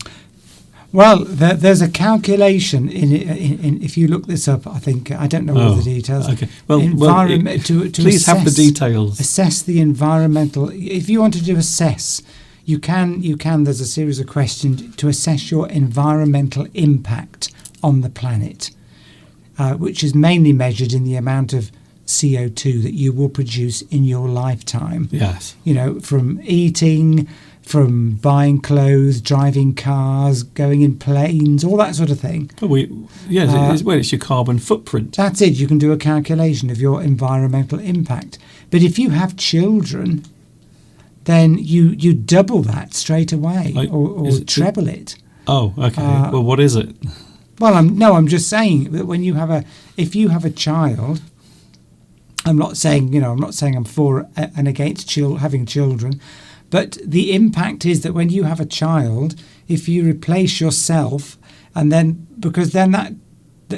B: Well, there's a calculation in if you look this up. I think I don't know all the details.
A: Okay. Well,
B: to
A: please have the details.
B: Assess the environmental. If you want to assess, you can. There's a series of questions to assess your environmental impact on the planet, which is mainly measured in the amount of CO2 that you will produce in your lifetime.
A: Yes.
B: From eating, from buying clothes, driving cars, going in planes, all that sort of thing.
A: It's your carbon footprint.
B: That's it. You can do a calculation of your environmental impact. But if you have children, then you double that straight away, or treble it.
A: Oh, okay. Well, what is it?
B: Well, I'm just saying that if you have a child, I'm not saying I'm for and against having children, but the impact is that when you have a child, if you replace yourself, and then that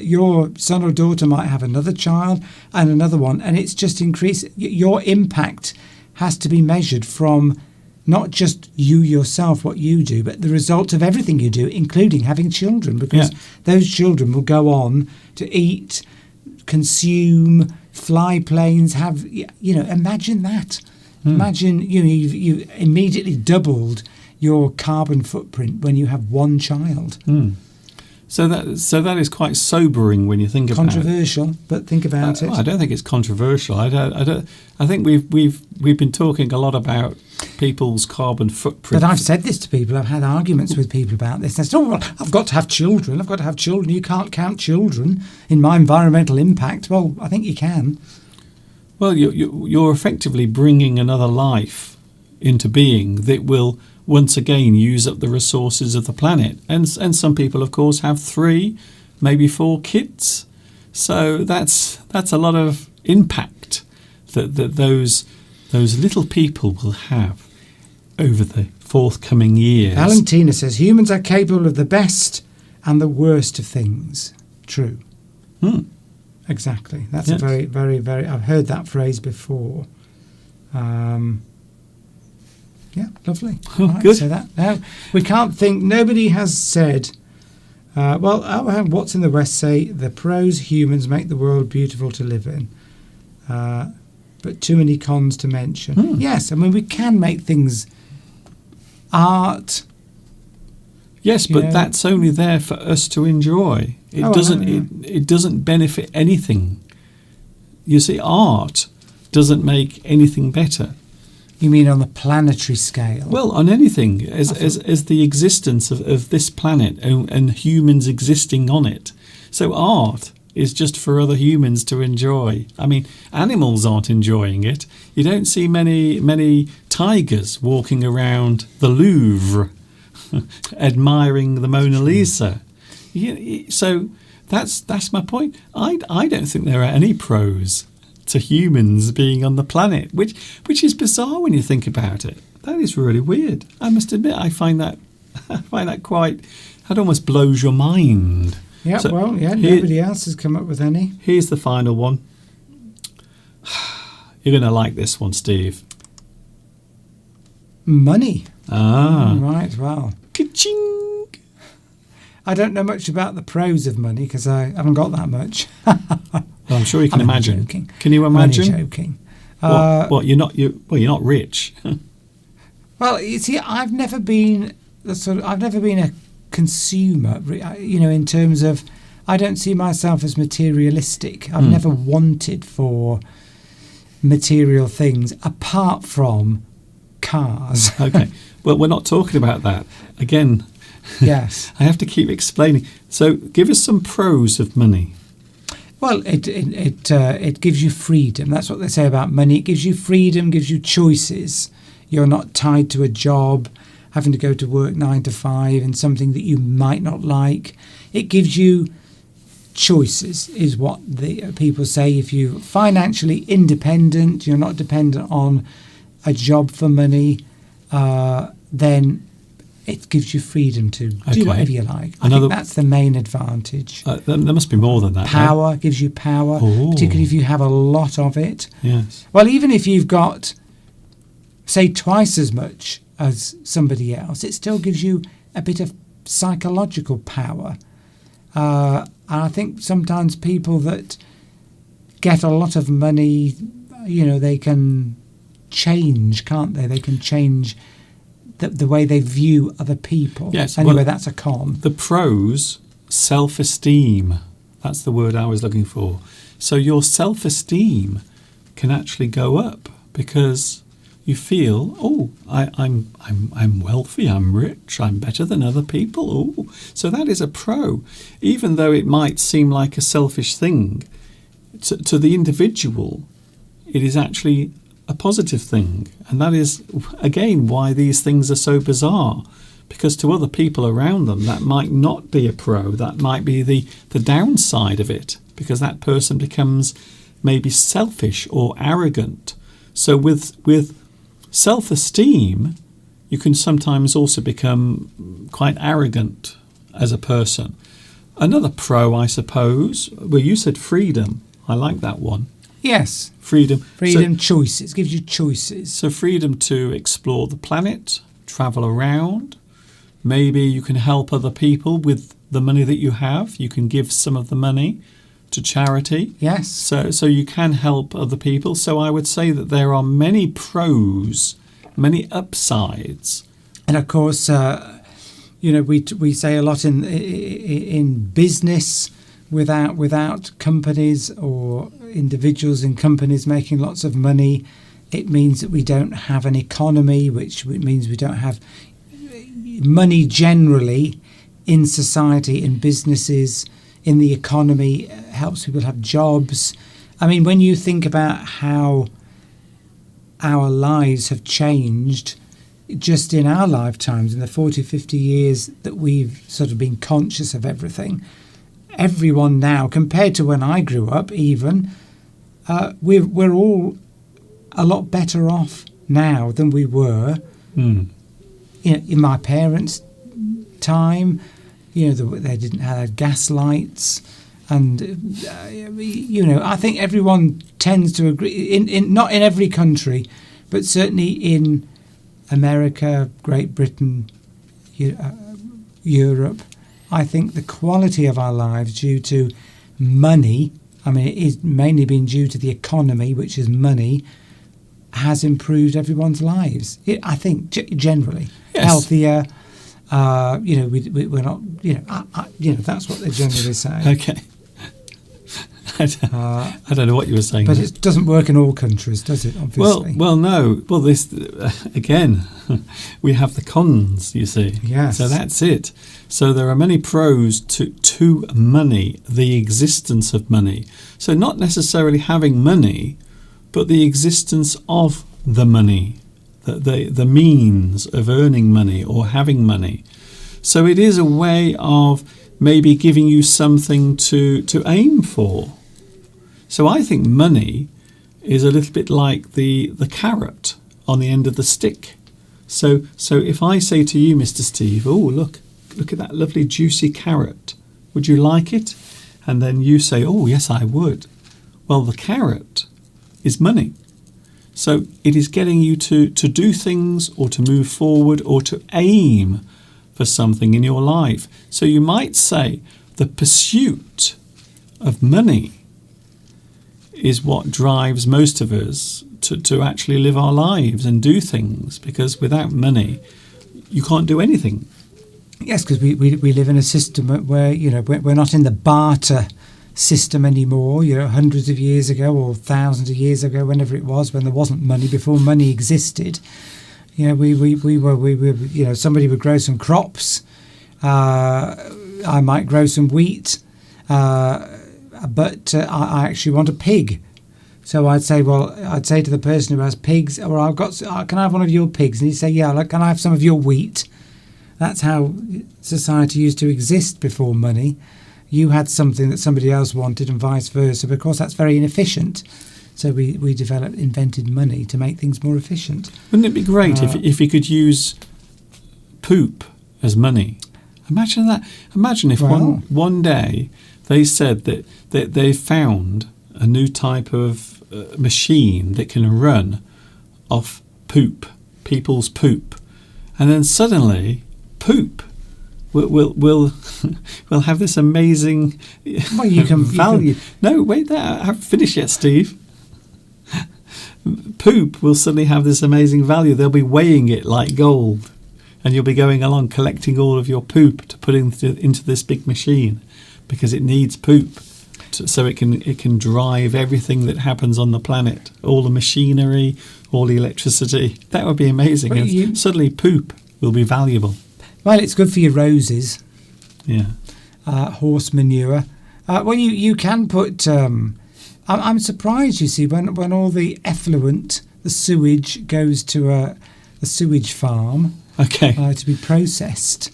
B: your son or daughter might have another child and another one, and it's just increased. Your impact has to be measured from not just you yourself, what you do, but the result of everything you do, including having children, because those children will go on to eat, consume, fly planes, have, imagine that. Imagine, you immediately doubled your carbon footprint when you have one child.
A: So that is quite sobering when you think about it.
B: Controversial, but think about it.
A: I don't think it's controversial. I think we've been talking a lot about people's carbon footprint.
B: But I've said this to people. I've had arguments with people about this. They said, "Oh, well, I've got to have children. I've got to have children. You can't count children in my environmental impact." Well, I think you can.
A: Well, you're effectively bringing another life into being that will once again use up the resources of the planet. And some people, of course, have 3, maybe 4 kids. So that's a lot of impact that those little people will have over the forthcoming years.
B: Valentina says, humans are capable of the best and the worst of things. True. Exactly. That's a very, very, very... I've heard that phrase before. Yeah, lovely. Right,
A: good.
B: So that now we can't think. Nobody has said. What's in the West say? The pros: humans make the world beautiful to live in, but too many cons to mention. Yes, I mean we can make things art.
A: Yes, but that's only there for us to enjoy. It doesn't benefit anything. You see, art doesn't make anything better.
B: You mean on the planetary scale?
A: Well, on anything, as the existence of this planet and humans existing on it. So art is just for other humans to enjoy. I mean, animals aren't enjoying it. You don't see many tigers walking around the Louvre admiring the Mona Lisa. So that's my point. I don't think there are any pros to humans being on the planet, which is bizarre when you think about it. That is really weird. I must admit, I find that quite. That almost blows your mind.
B: Yeah. So nobody else has come up with any.
A: Here's the final one. You're going to like this one, Steve.
B: Money.
A: Ah.
B: Right, well.
A: Ka-ching.
B: I don't know much about the pros of money because I haven't got that much.
A: Well, I'm sure you can
B: I'm only
A: imagine.
B: joking.
A: Can you imagine?
B: I'm joking.
A: What? You're not rich.
B: Well, you see, I've never been a consumer, in terms of, I don't see myself as materialistic. I've never wanted for material things apart from cars.
A: Okay. Well, we're not talking about that. Again,
B: Yes.
A: I have to keep explaining. So give us some pros of money.
B: Well, it gives you freedom. That's what they say about money. It gives you freedom, gives you choices. You're not tied to a job, having to go to work 9 to 5 in something that you might not like. It gives you choices, is what the people say. If you're financially independent, you're not dependent on a job for money, then it gives you freedom to do whatever you like. I think that's the main advantage.
A: There must be more than that.
B: Power gives you power, particularly if you have a lot of it.
A: Yes.
B: Well, even if you've got, say, twice as much as somebody else, it still gives you a bit of psychological power. And I think sometimes people that get a lot of money, they can change, can't they? They can change the way they view other people.
A: Yes.
B: Anyway,
A: well,
B: that's a con.
A: The pros, self-esteem. That's the word I was looking for. So your self-esteem can actually go up because you feel, I'm wealthy, I'm rich, I'm better than other people. Oh, so that is a pro, even though it might seem like a selfish thing. To the individual, it is actually a positive thing, and that is again why these things are so bizarre, because to other people around them that might not be a pro, that might be the downside of it, because that person becomes maybe selfish or arrogant. So with self-esteem, you can sometimes also become quite arrogant as a person. Another pro, I suppose, well, you said freedom. I like that one.
B: Yes.
A: Freedom.
B: Choices. Gives you choices.
A: So freedom to explore the planet, travel around. Maybe you can help other people with the money that you have. You can give some of the money to charity.
B: Yes.
A: So you can help other people. So I would say that there are many pros, many upsides.
B: And of course, we say a lot in business, without companies or individuals in companies making lots of money, it means that we don't have an economy, which means we don't have money generally in society, in businesses, in the economy. It helps people have jobs. I mean, when you think about how our lives have changed just in our lifetimes, in the 40, 50 years that we've sort of been conscious of everything, everyone now, compared to when I grew up even, we're all a lot better off now than we were in my parents' time. They didn't have gas lights, and I think everyone tends to agree. In not in every country, but certainly in America, Great Britain, Europe, I think the quality of our lives due to money, I mean, it is mainly been due to the economy, which is money, has improved everyone's lives. I think generally healthier. We're not. That's what they generally say.
A: Okay. I don't know what you were saying.
B: But it doesn't work in all countries, does it? Obviously.
A: Well, no. Well, this again, we have the cons. You see.
B: Yes.
A: So that's it. So there are many pros to money, the existence of money. So not necessarily having money, but the existence of the money, the means of earning money or having money. So it is a way of maybe giving you something to aim for. So I think money is a little bit like the carrot on the end of the stick. So if I say to you, Mr. Steve, oh, look at that lovely juicy carrot. Would you like it? And then you say, oh, yes, I would. Well, the carrot is money. So it is getting you to do things or to move forward or to aim for something in your life. So you might say the pursuit of money is what drives most of us to actually live our lives and do things, because without money you can't do anything.
B: Yes, because we live in a system where, you know, we're not in the barter system anymore. You know, hundreds of years ago or thousands of years ago, whenever it was, when there wasn't money, before money existed. You know, we were, you know, somebody would grow some crops. I might grow some wheat, but I actually want a pig. So I'd say to the person who has pigs, or can I have one of your pigs? And he'd say, yeah, can I have some of your wheat? That's how society used to exist before money. You had something that somebody else wanted and vice versa. But of course, that's very inefficient. So we invented money to make things more efficient.
A: Wouldn't it be great if you could use poop as money? Imagine that. Imagine if one day they said that they found a new type of machine that can run off poop, people's poop, and then suddenly poop will have this amazing value. No, wait there. I haven't finished yet, Steve. Poop will suddenly have this amazing value. They'll be weighing it like gold, and you'll be going along collecting all of your poop to put into this big machine, because it needs poop so it can drive everything that happens on the planet, all the machinery, all the electricity. That would be amazing. And suddenly poop will be valuable.
B: Well, it's good for your roses.
A: Yeah.
B: Horse manure. Well, you can put. I'm surprised, you see, when all the effluent, the sewage, goes to a sewage farm.
A: Okay.
B: To be processed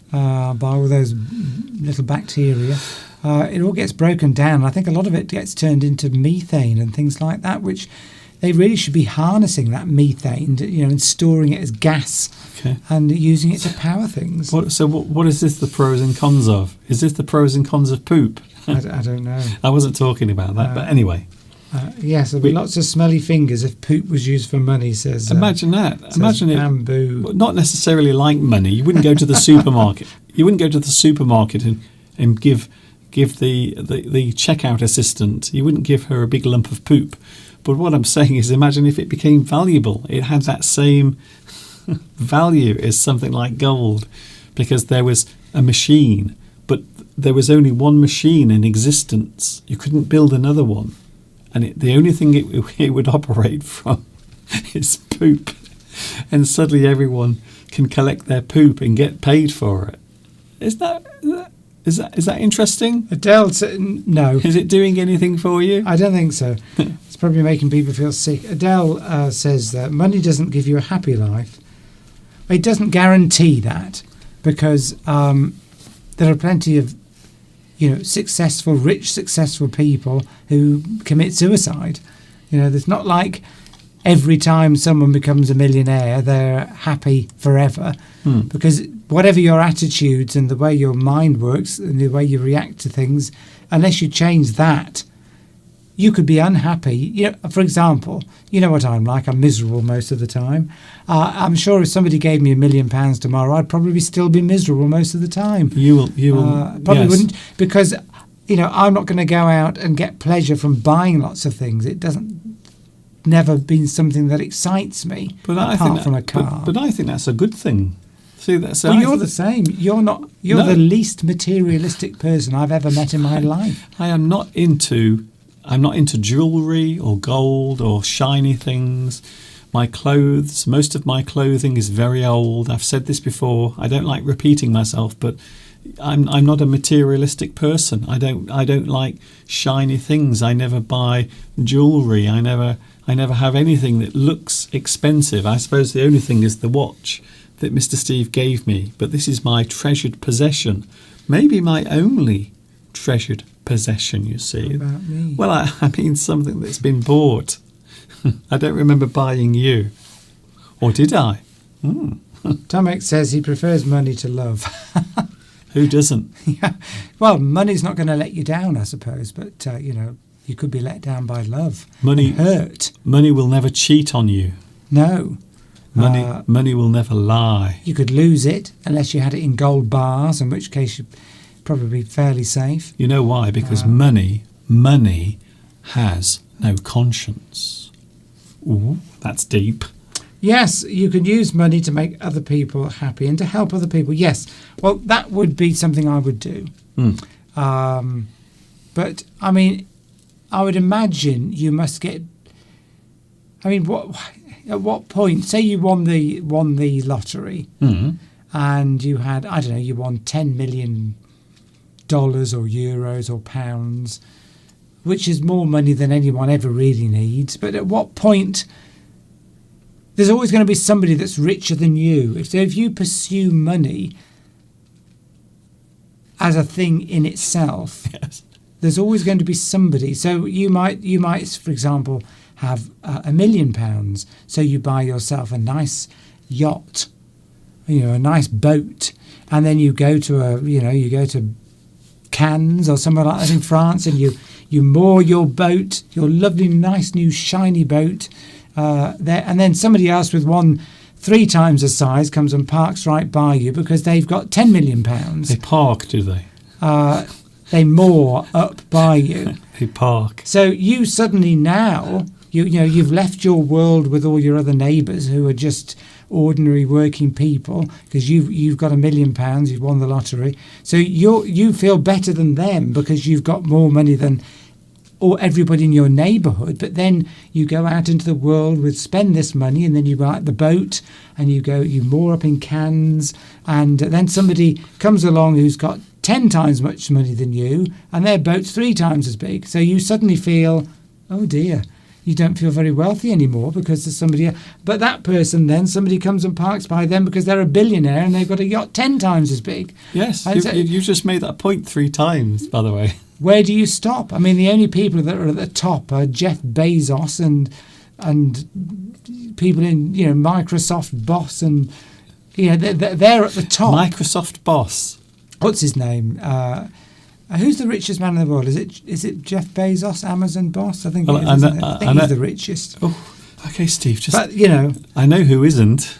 B: by all those little bacteria. It all gets broken down. I think a lot of it gets turned into methane and things like that, which they really should be harnessing that methane, and storing it as gas, and using it to power things.
A: So what is this the pros and cons of? Is this the pros and cons of poop?
B: I don't know.
A: I wasn't talking about that, but anyway.
B: Yes, there'd be lots of smelly fingers if poop was used for money, says.
A: Imagine that. Imagine it.
B: Bamboo.
A: Not necessarily like money. You wouldn't go to the supermarket. You wouldn't go to the supermarket and give the checkout assistant. You wouldn't give her a big lump of poop. But what I'm saying is, imagine if it became valuable. It had that same value as something like gold, because there was a machine, but there was only one machine in existence. You couldn't build another one. And the only thing it would operate from is poop. And suddenly everyone can collect their poop and get paid for it. Is that interesting?
B: Adele said no.
A: Is it doing anything for you?
B: I don't think so. It's probably making people feel sick. Adele says that money doesn't give you a happy life. It doesn't guarantee that, because there are plenty of rich, successful people who commit suicide. There's not like every time someone becomes a millionaire, they're happy forever. Because whatever your attitudes and the way your mind works and the way you react to things, unless you change that, you could be unhappy. For example, you know what I'm like. I'm miserable most of the time. I'm sure if somebody gave me £1 million tomorrow, I'd probably still be miserable most of the time.
A: You will.
B: Probably
A: yes.
B: wouldn't, because I'm not going to go out and get pleasure from buying lots of things. It never been something that excites me, apart from a car.
A: But I think that's a good thing. See,
B: you're the same. You're the least materialistic person I've ever met in my life. What about me?
A: Well, I mean something that's been bought. I don't remember buying you. Or did I?
B: Tomek says he prefers money to love.
A: Who doesn't?
B: Yeah. Well, money's not going to let you down, I suppose, but, You could be let down by love.
A: Money,
B: and hurt.
A: money will never cheat on you.
B: No.
A: Money will never lie.
B: You could lose it unless you had it in gold bars, in which case you'd probably be fairly safe.
A: You know why? Because money has no conscience. Ooh, that's deep.
B: Yes, you can use money to make other people happy and to help other people. Yes, well, that would be something I would do. But I mean, I would imagine you must get. I mean, at what point? Say you won the lottery, and you had, I don't know, you won $10 million or euros or pounds, which is more money than anyone ever really needs. But at what point? There's always going to be somebody that's richer than you. If you pursue money as a thing in itself,
A: Yes.
B: there's always going to be somebody. So you might, for example, have £1 million. So you buy yourself a nice yacht, a nice boat, and then you go to Cannes or somewhere like that in France, and you moor your boat, your lovely, nice, new, shiny boat. There, and then somebody else with one 3 times the size comes and parks right by you because they've got £10 million.
A: They park, do they?
B: They moor up by you.
A: They park.
B: So you suddenly now, you've left your world with all your other neighbours who are just ordinary working people because you've got £1 million, you've won the lottery. So you feel better than them because you've got more money than or everybody in your neighbourhood. But then you go out into the world with spend this money, and then you buy the boat and you moor up in Cannes, and then somebody comes along who's got 10 times much money than you, and their boat's 3 times as big. So you suddenly feel, oh dear, you don't feel very wealthy anymore because there's somebody else. But that person, then somebody comes and parks by them because they're a billionaire and they've got a yacht 10 times as big.
A: Yes, you just made that point 3 times, by the way.
B: Where do you stop? I mean, the only people that are at the top are Jeff Bezos and people in Microsoft boss, and they're at the top.
A: Microsoft boss.
B: What's his name? Who's the richest man in the world? Is it Jeff Bezos, Amazon boss? I think
A: Well,
B: it is, isn't it? I think he's the richest.
A: Oh, okay, Steve.
B: But
A: I know who isn't.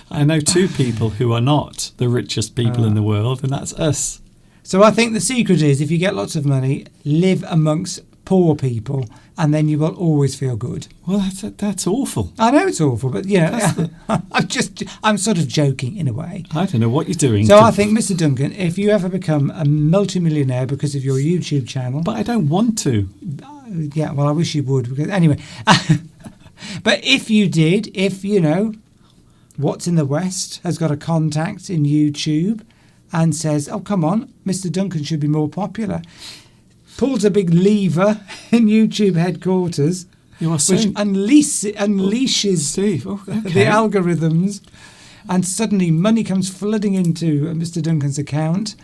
A: I know 2 people who are not the richest people in the world, and that's us.
B: So I think the secret is, if you get lots of money, live amongst poor people, and then you will always feel good.
A: Well, that's awful.
B: I know it's awful, but I'm sort of joking in a way.
A: I don't know what you're doing.
B: So I think, Mr. Duncan, if you ever become a multimillionaire because of your YouTube channel,
A: But I don't want to.
B: yeah, well, I wish you would. Because anyway, but if you did, What's in the West has got a contact in YouTube and says, oh, come on, Mr. Duncan should be more popular, pulls a big lever in YouTube headquarters,
A: You are
B: which
A: saying,
B: unleashes
A: Steve. Oh, okay.
B: the algorithms, and suddenly money comes flooding into Mr. Duncan's account,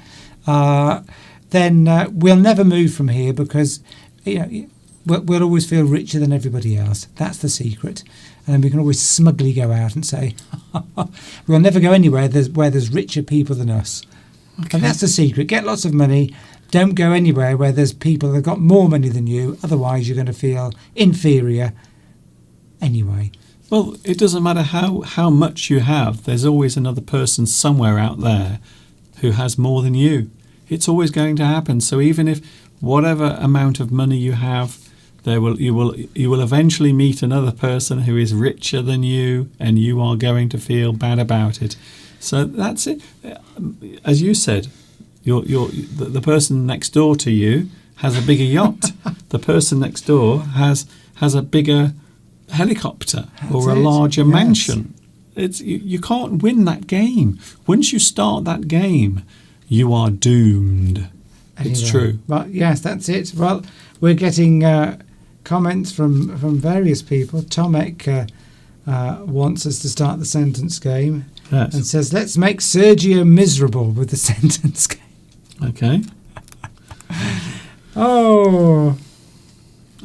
B: then we'll never move from here because we'll always feel richer than everybody else. That's the secret. And then we can always smugly go out and say, we'll never go anywhere where there's richer people than us. Okay. And that's the secret. Get lots of money. Don't go anywhere where there's people that have got more money than you. Otherwise, you're going to feel inferior anyway.
A: Well, it doesn't matter how much you have. There's always another person somewhere out there who has more than you. It's always going to happen. So even if whatever amount of money you have, you will eventually meet another person who is richer than you, and you are going to feel bad about it. So that's it. As you said, the person next door to you has a bigger yacht. The person next door has a bigger helicopter or a larger mansion. You can't win that game. Once you start that game, you are doomed. Anyway, it's true.
B: Well, yes, that's it. Well, we're getting comments from various people. Tomek wants us to start the sentence game.
A: Yes.
B: And says, let's make Sergio miserable with the sentence game.
A: Okay.
B: Oh,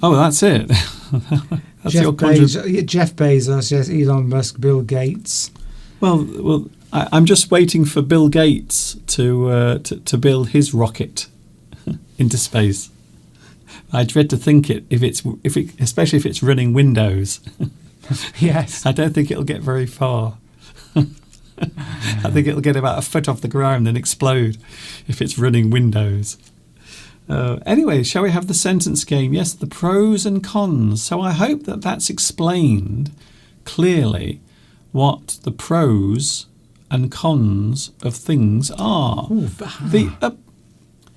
A: that's it. That's
B: Jeff Bezos, yes, Elon Musk, Bill Gates.
A: Well, I'm just waiting for Bill Gates to build his rocket into space. I dread to think it especially if it's running Windows.
B: Yes.
A: I don't think it'll get very far. I think it'll get about a foot off the ground and explode if it's running Windows. Anyway, shall we have the sentence game? Yes, the pros and cons. So I hope that that's explained clearly what the pros and cons of things are.
B: Ooh,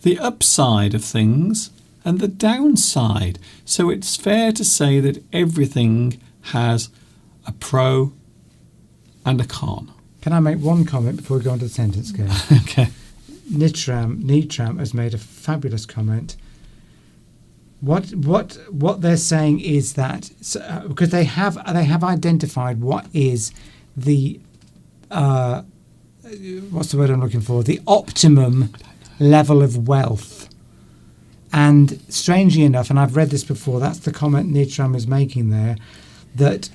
A: The upside of things and the downside. So it's fair to say that everything has a pro and a con.
B: Can I make one comment before we go on to the sentence game?
A: Okay.
B: Nitram has made a fabulous comment. What they're saying is that because they have identified what is the what's the word I'm looking for? The optimum level of wealth. And strangely enough, and I've read this before, that's the comment Nitram is making there, that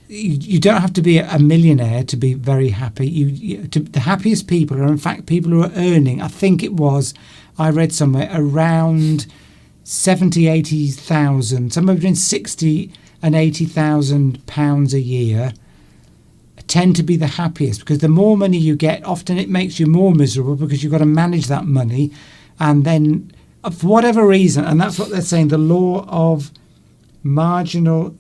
B: you don't have to be a millionaire to be very happy. The happiest people are, in fact, people who are earning, I think it was, I read somewhere, around 70, 80,000, somewhere between 60 and 80,000 pounds a year, tend to be the happiest, because the more money you get, often it makes you more miserable because you've got to manage that money. And then, for whatever reason, and that's what they're saying, the law of diminishing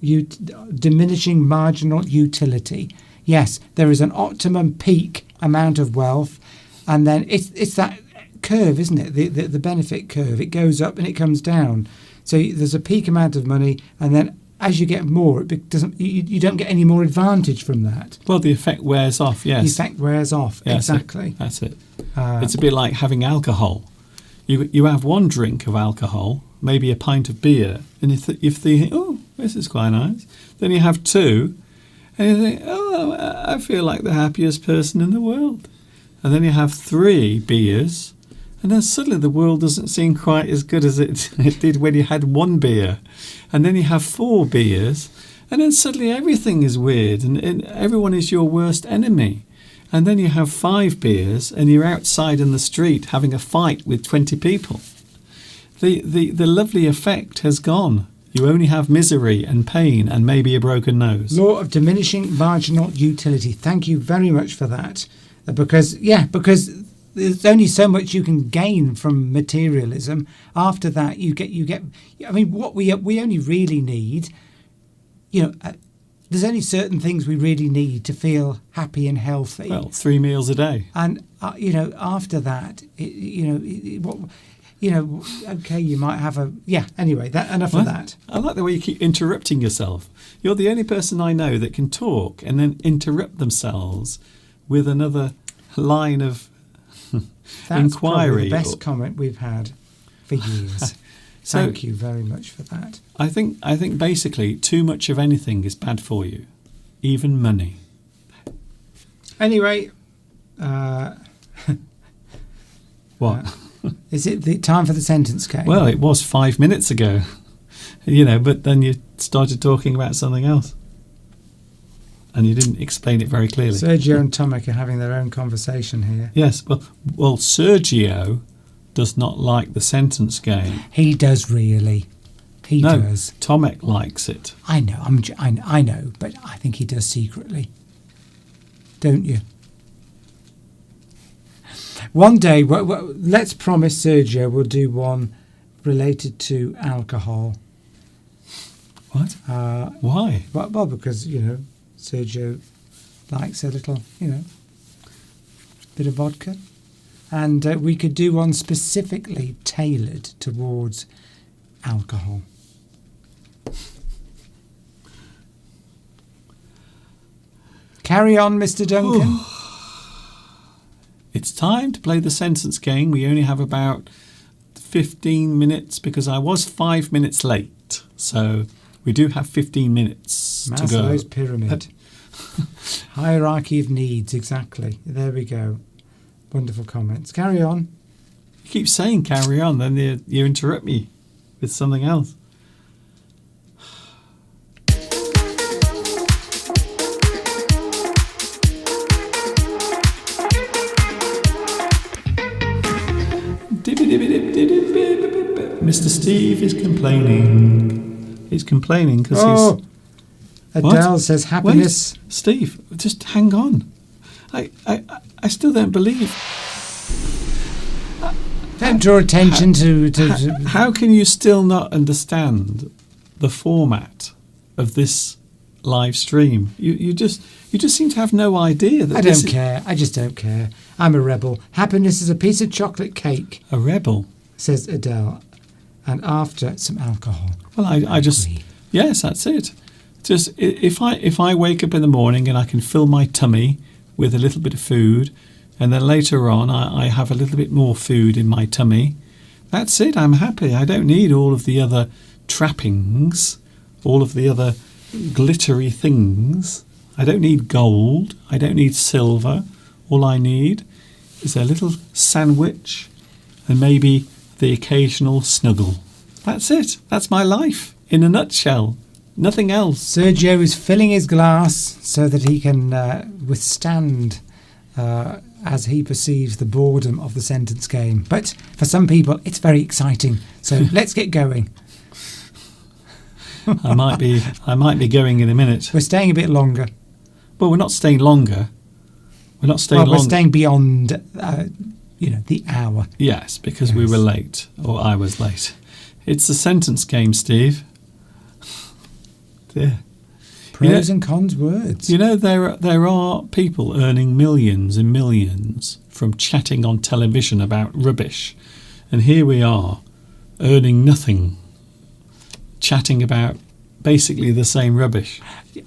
B: marginal utility. Yes, there is an optimum peak amount of wealth, and then it's that curve, isn't it? The benefit curve. It goes up and it comes down. So there's a peak amount of money, and then as you get more, you don't get any more advantage from that.
A: Well, the effect wears off. Yes,
B: the effect wears off.
A: Yeah,
B: exactly.
A: That's it. It's a bit like having alcohol. You have one drink of alcohol, maybe a pint of beer, and you think, oh, this is quite nice. Then you have two, and you think, oh, I feel like the happiest person in the world. And then you have 3 beers, and then suddenly the world doesn't seem quite as good as it did when you had 1 beer. And then you have 4 beers, and then suddenly everything is weird, and everyone is your worst enemy. And then you have 5 beers, and you're outside in the street having a fight with 20 people. The lovely effect has gone. You only have misery and pain and maybe a broken nose.
B: Law of diminishing marginal utility. Thank you very much for that. Because there's only so much you can gain from materialism. After that, you get. I mean, what we only really need, there's only certain things we really need to feel happy and healthy.
A: Well, 3 meals a day.
B: And after that, okay, you might have anyway, enough of that.
A: I like the way you keep interrupting yourself. You're the only person I know that can talk and then interrupt themselves with another line of
B: That's
A: inquiry.
B: Probably the best comment we've had for years.
A: So,
B: thank you very much for that.
A: I think basically too much of anything is bad for you, even money.
B: Anyway,
A: What?
B: Is it the time for the sentence game?
A: Well, it was 5 minutes ago, but then you started talking about something else. And you didn't explain it very clearly.
B: Sergio and Tomek are having their own conversation here.
A: Yes, well, Sergio does not like the sentence game.
B: He does really. He does.
A: Tomek likes it.
B: I know. I know, but I think he does secretly. Don't you? One day, let's promise Sergio we'll do one related to alcohol.
A: What? Why?
B: Well, because, Sergio likes a little, bit of vodka. And we could do one specifically tailored towards alcohol. Carry on, Mr. Duncan.
A: It's time to play the sentence game. We only have about 15 minutes because I was 5 minutes late. So we do have 15 minutes to go.
B: Maslow's pyramid. Hierarchy of needs, exactly. There we go. Wonderful comments. Carry on.
A: You keep saying carry on, then you interrupt me with something else. Mr. Steve is complaining. He's complaining because
B: Oh,
A: he's...
B: Adele
A: What?
B: says happiness.
A: Wait, Steve, just hang on. I still don't believe...
B: Don't draw attention to
A: How can you still not understand the format of this live stream? You just seem to have no idea that
B: I
A: this
B: don't
A: is
B: care. I just don't care. I'm a rebel. Happiness is a piece of chocolate cake,
A: a rebel.
B: says Adele. And after some alcohol.
A: Well, I just...
B: agree.
A: Yes, that's it. Just if I wake up in the morning and I can fill my tummy with a little bit of food, and then later on I have a little bit more food in my tummy, that's it. I'm happy. I don't need all of the other trappings, all of the other glittery things. I don't need gold. I don't need silver. All I need is a little sandwich and maybe the occasional snuggle. That's it. That's my life in a nutshell. Nothing else.
B: Sergio is filling his glass so that he can withstand as he perceives the boredom of the sentence game. But for some people, it's very exciting. So let's get going.
A: I might be going in a minute.
B: We're staying a bit longer.
A: Well, we're not staying longer. We're not staying
B: Well, we're
A: longer.
B: staying beyond, the hour.
A: Yes, because we
B: Yes.
A: were late, or I was late. It's a sentence game, Steve. Dear.
B: Pros and cons words.
A: You know, there are people earning millions and millions from chatting on television about rubbish. And here we are, earning nothing, chatting about basically the same rubbish.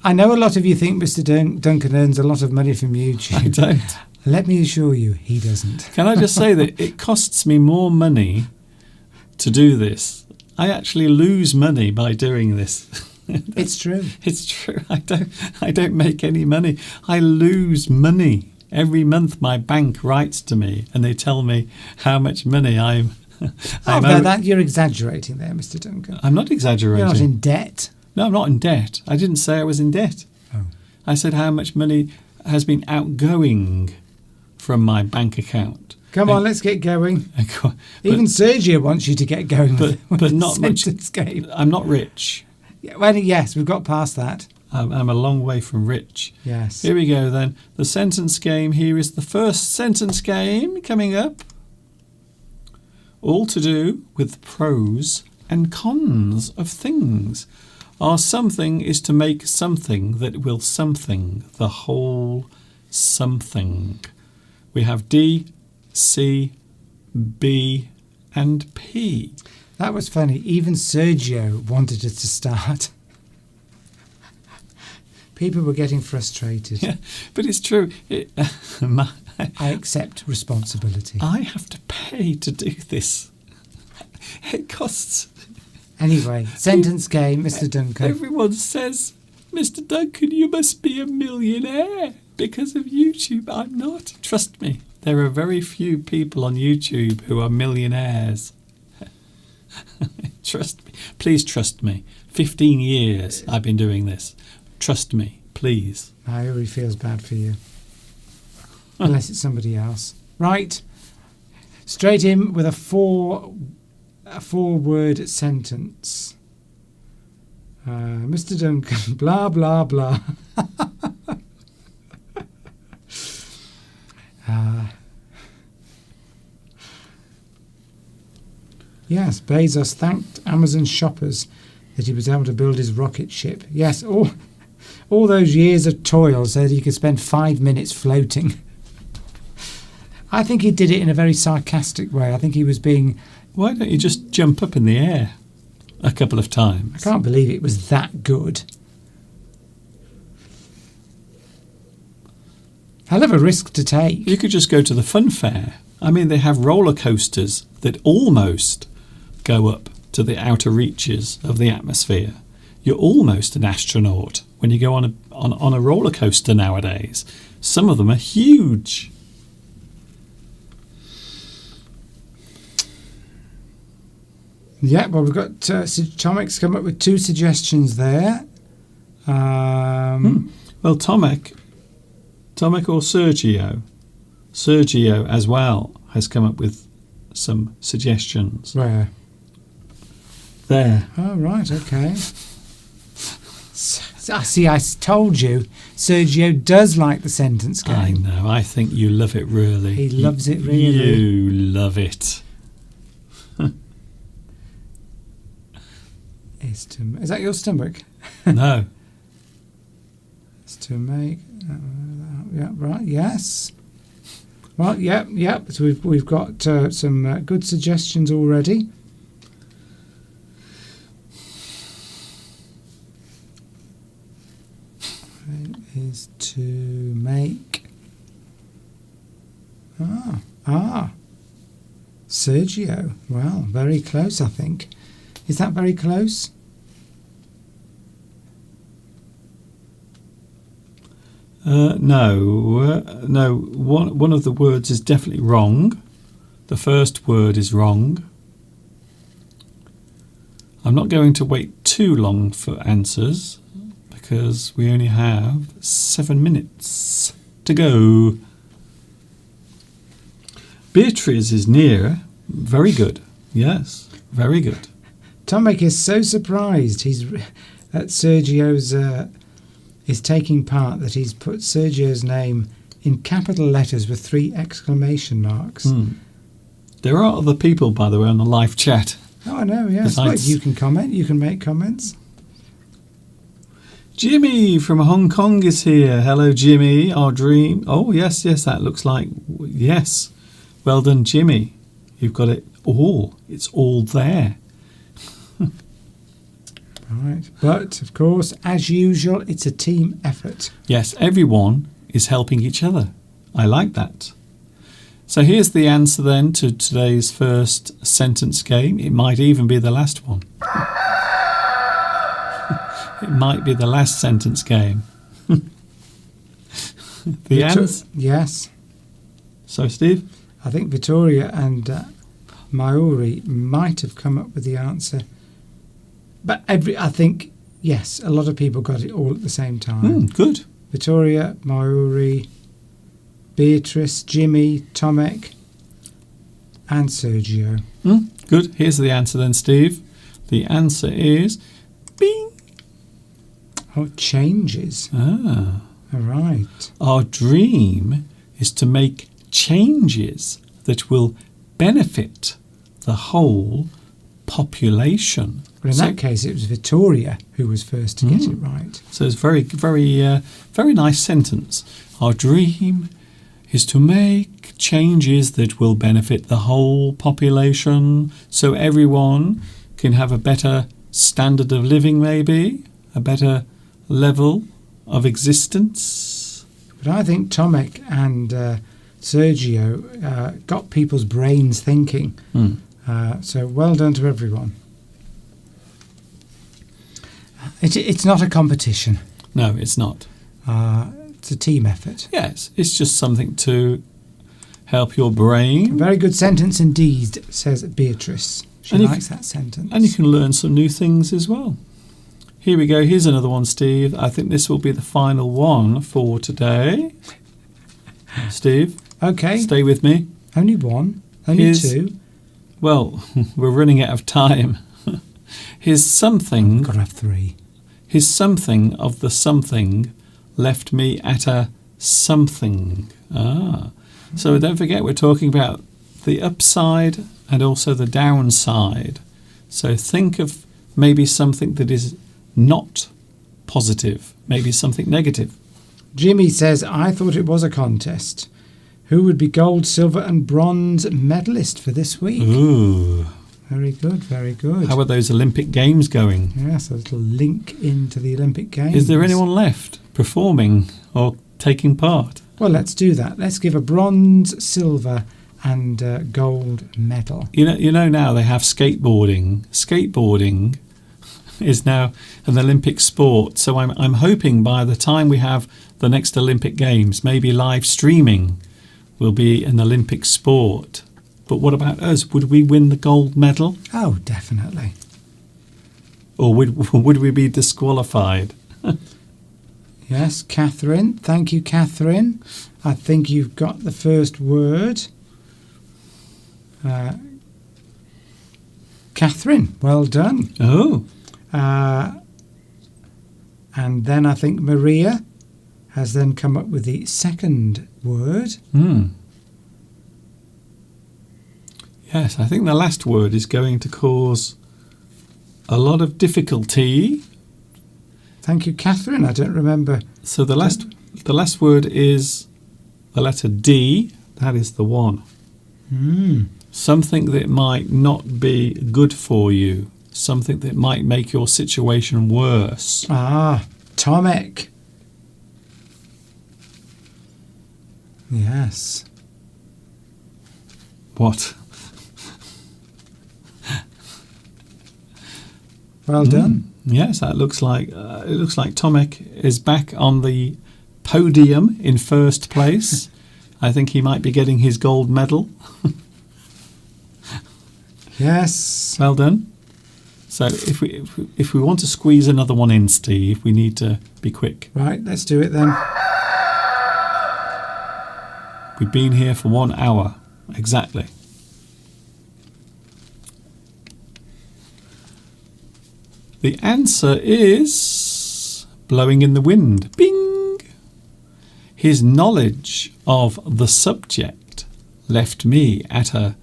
B: I know a lot of you think Mr. Duncan earns a lot of money from YouTube.
A: I don't.
B: Let me assure you, he doesn't.
A: Can I just say that it costs me more money to do this? I actually lose money by doing this.
B: It's true.
A: It's true. I don't make any money. I lose money. Every month my bank writes to me and they tell me how much money I'm
B: You're exaggerating there, Mr. Duncan.
A: I'm not exaggerating.
B: You're not in debt.
A: No, I'm not in debt. I didn't say I was in debt.
B: Oh.
A: I said how much money has been outgoing from my bank account.
B: Come on, let's get going.
A: But,
B: Even Sergio wants you to get going with
A: but not
B: the
A: much.
B: sentence game.
A: I'm not rich.
B: Yeah, well, yes, we've got past that.
A: I'm a long way from rich.
B: Yes.
A: Here we go then. The sentence game. Here is the first sentence game coming up. All to do with pros and cons of things. Our something is to make something that will something, the whole something. We have D, C, B and P.
B: That was funny. Even Sergio wanted us to start. People were getting frustrated.
A: Yeah, but it's true.
B: I accept responsibility.
A: I have to pay to do this. It costs.
B: Anyway, sentence game, Mr. Duncan.
A: Everyone says, Mr. Duncan, you must be a millionaire because of YouTube. I'm not. Trust me. There are very few people on YouTube who are millionaires. Trust me. Please trust me. 15 years I've been doing this. Trust me, please.
B: I already feels bad for you. Unless it's somebody else. Right. Straight in with a four-word sentence. Mr. Duncan, blah, blah, blah. Yes, Bezos thanked Amazon shoppers that he was able to build his rocket ship. Yes, all those years of toil so that he could spend 5 minutes floating. I think he did it in a very sarcastic way. I think he was being...
A: Why don't you just jump up in the air a couple of times?
B: I can't believe it was that good. Hell of a risk to take.
A: You could just go to the fun fair. I mean, they have roller coasters that almost go up to the outer reaches of the atmosphere. You're almost an astronaut when you go on a roller coaster nowadays. Some of them are huge.
B: Yeah, well, we've got Tomek's come up with 2 suggestions there.
A: Well, Tomek or Sergio? Sergio as well has come up with some suggestions.
B: Where?
A: There.
B: Oh, right, okay. See, I told you, Sergio does like the sentence game.
A: I know. I think you love it, really.
B: He loves it, really.
A: You love it.
B: Is that your stomach?
A: No.
B: It's to make. Yeah, right. Yes. Well, yep. So we've got some good suggestions already. It is to make. Sergio. Well, very close, I think. Is that very close?
A: No. One of the words is definitely wrong. The first word is wrong. I'm not going to wait too long for answers because we only have 7 minutes to go. Beatrice is near. Very good. Yes, very good.
B: Tomek is so surprised that Sergio's is taking part, that he's put Sergio's name in capital letters with 3 exclamation marks.
A: There are other people, by the way, on the live chat.
B: Oh, I know, yes. Well, you can comment, you can make comments.
A: Jimmy from Hong Kong is here. Hello, Jimmy. Our dream. Oh, yes, that looks like... Yes. Well done, Jimmy. You've got it all. It's all there.
B: Right. But, of course, as usual, it's a team effort.
A: Yes, everyone is helping each other. I like that. So here's the answer then to today's first sentence game. It might even be the last one. It might be the last sentence game. The answer...
B: Yes.
A: So, Steve?
B: I think Vittoria and Maori might have come up with the answer. But I think, yes, a lot of people got it all at the same time.
A: Good.
B: Vittoria, Maori, Beatrice, Jimmy, Tomek, and Sergio.
A: Good. Here's the answer then, Steve. The answer is bing.
B: Oh, changes. All right.
A: Our dream is to make changes that will benefit the whole population.
B: But in that case, it was Vittoria who was first to get it right.
A: So it's very nice sentence. Our dream is to make changes that will benefit the whole population, so everyone can have a better standard of living, maybe a better level of existence.
B: But I think Tomek and Sergio got people's brains thinking. So well done to everyone. It's not a competition.
A: No, it's not.
B: It's a team effort.
A: Yes, it's just something to help your brain.
B: Very good sentence indeed, says Beatrice. She likes that sentence.
A: And you can learn some new things as well. Here we go. Here's another one, Steve. I think this will be the final one for today. Steve?
B: Okay.
A: Stay with me.
B: Only one? Only two?
A: Well, we're running out of time. Here's something...
B: I've got to have 3.
A: Here's something of the something left me at a something. So don't forget, we're talking about the upside and also the downside. So think of maybe something that is not positive, maybe something negative.
B: Jimmy says, I thought it was a contest. Who would be gold, silver and bronze medalist for this week?
A: Ooh.
B: Very good, very good.
A: How are those Olympic Games going?
B: Yes, a little link into the Olympic Games.
A: Is there anyone left performing or taking part?
B: Well, let's do that. Let's give a bronze, silver and gold medal.
A: You know now they have skateboarding. Skateboarding is now an Olympic sport. So I'm hoping by the time we have the next Olympic Games, maybe live streaming will be an Olympic sport. But what about us? Would we win the gold medal?
B: Oh, definitely.
A: Or would we be disqualified?
B: Yes, Catherine. Thank you, Catherine. I think you've got the first word. Catherine, well done.
A: Oh,
B: And then I think Maria has then come up with the second word.
A: Yes, I think the last word is going to cause a lot of difficulty.
B: Thank you, Catherine. I don't remember.
A: So the last word is the letter D. That is the one. Something that might not be good for you. Something that might make your situation worse.
B: Tomek. Yes.
A: What?
B: Well done.
A: Yes, that looks like Tomek is back on the podium in first place. I think he might be getting his gold medal.
B: Yes.
A: Well done. So if we want to squeeze another one in, Steve, we need to be quick.
B: Right, let's do it then.
A: We've been here for 1 hour exactly. The answer is blowing in the wind. Bing! His knowledge of the subject left me at a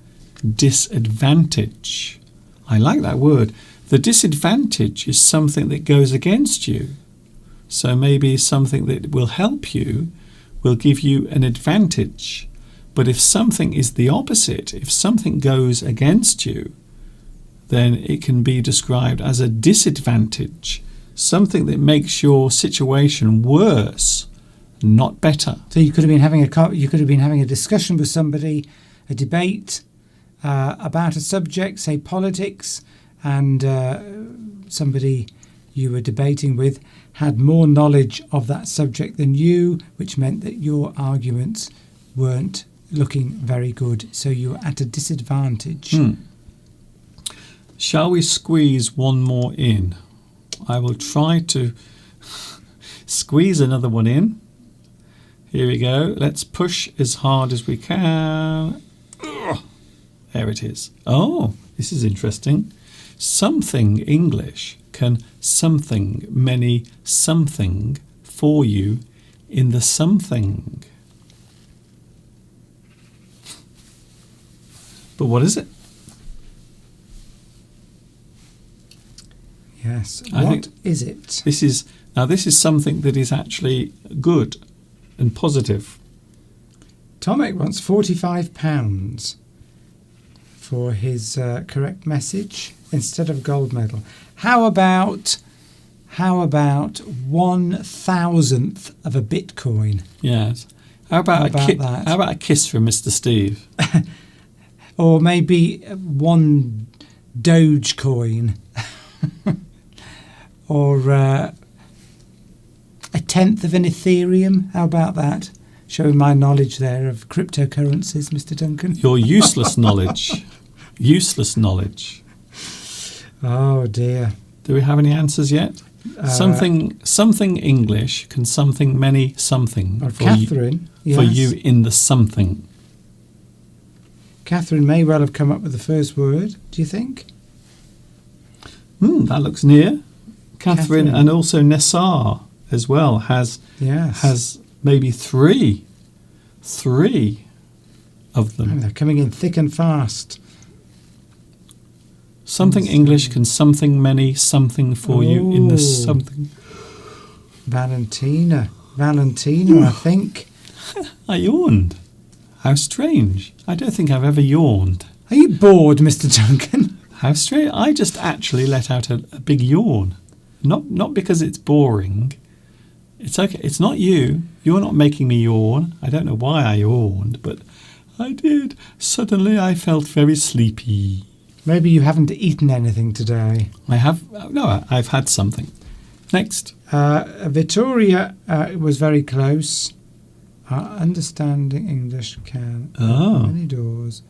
A: disadvantage. I like that word. The disadvantage is something that goes against you. So maybe something that will help you will give you an advantage. But if something is the opposite, if something goes against you, then it can be described as a disadvantage, something that makes your situation worse, not better.
B: So you could have been having a discussion with somebody, a debate about a subject, say politics, and somebody you were debating with had more knowledge of that subject than you, which meant that your arguments weren't looking very good. So you were at a disadvantage.
A: Shall we squeeze one more in? I will try to squeeze another one in. Here we go. Let's push as hard as we can. Ugh. There it is. Oh, this is interesting. Something English can something many something for you in the something. But what is it?
B: Yes. What is it?
A: This is something that is actually good and positive.
B: Tomek wants £45 for his correct message instead of gold medal. How about 1,000th of a Bitcoin?
A: Yes. How about a kiss from Mr. Steve?
B: Or maybe 1 Dogecoin. Or a 10th of an Ethereum. How about that? Showing my knowledge there of cryptocurrencies, Mr. Duncan.
A: Your useless knowledge. Useless knowledge.
B: Oh dear.
A: Do we have any answers yet? Something English can something many something
B: for Catherine.
A: For you in the something.
B: Catherine may well have come up with the first word, do you think?
A: That looks near. Catherine and also Nessar as well has maybe three of them.
B: Oh, they're coming in thick and fast.
A: Something English can something many something for you in the something.
B: Valentina, I think.
A: I yawned. How strange. I don't think I've ever yawned.
B: Are you bored, Mr. Duncan?
A: How strange. I just actually let out a big yawn. Not because it's boring. It's okay. It's not you. You're not making me yawn. I don't know why I yawned, but I did. Suddenly I felt very sleepy.
B: Maybe you haven't eaten anything today.
A: I've had something. Next.
B: Vittoria was very close. Understanding English can open many doors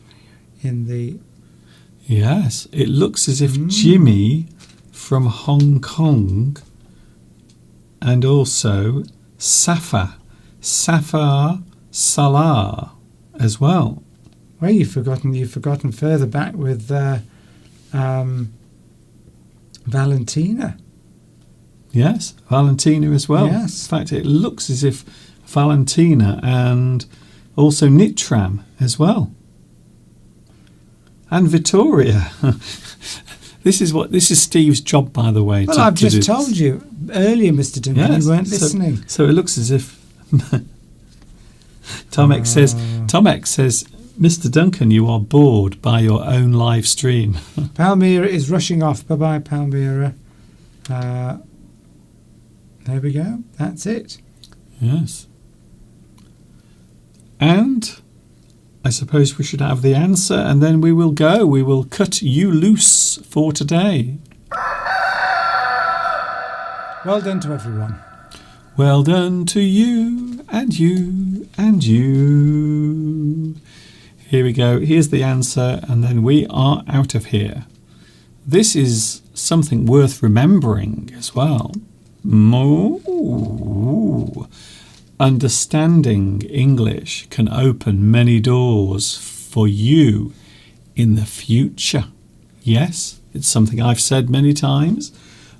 B: in the...
A: Yes, it looks as if Jimmy from Hong Kong and also Safar Salah as well.
B: Well, you've forgotten further back with Valentina.
A: Yes, Valentina as well.
B: Yes.
A: In fact, it looks as if Valentina and also Nitram as well. And Vittoria. This is Steve's job, by the way.
B: Well, I've just told you earlier, Mr. Duncan,
A: Yes,
B: you weren't listening.
A: So it looks as if Tom X says, Mr. Duncan, you are bored by your own live stream.
B: Palmyra is rushing off. Bye-bye, Palmyra. There we go. That's it.
A: Yes. And I suppose we should have the answer, and then we will go. We will cut you loose for today.
B: Well done to everyone.
A: Well done to you, and you, and you. Here we go. Here's the answer, and then we are out of here. This is something worth remembering as well. Understanding English can open many doors for you in the future. Yes, it's something I've said many times.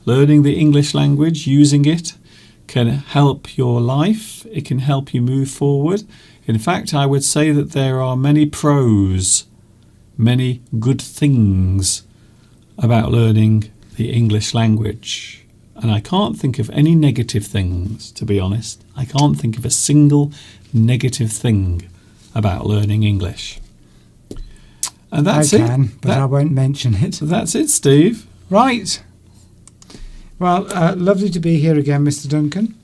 A: Learning the English language, using it, can help your life. It can help you move forward. In fact, I would say that there are many pros, many good things about learning the English language. And I can't think of any negative things, to be honest. I can't think of a single negative thing about learning English. And that's it.
B: I can, but I won't mention it.
A: That's it, Steve.
B: Right. Well, lovely to be here again, Mr. Duncan.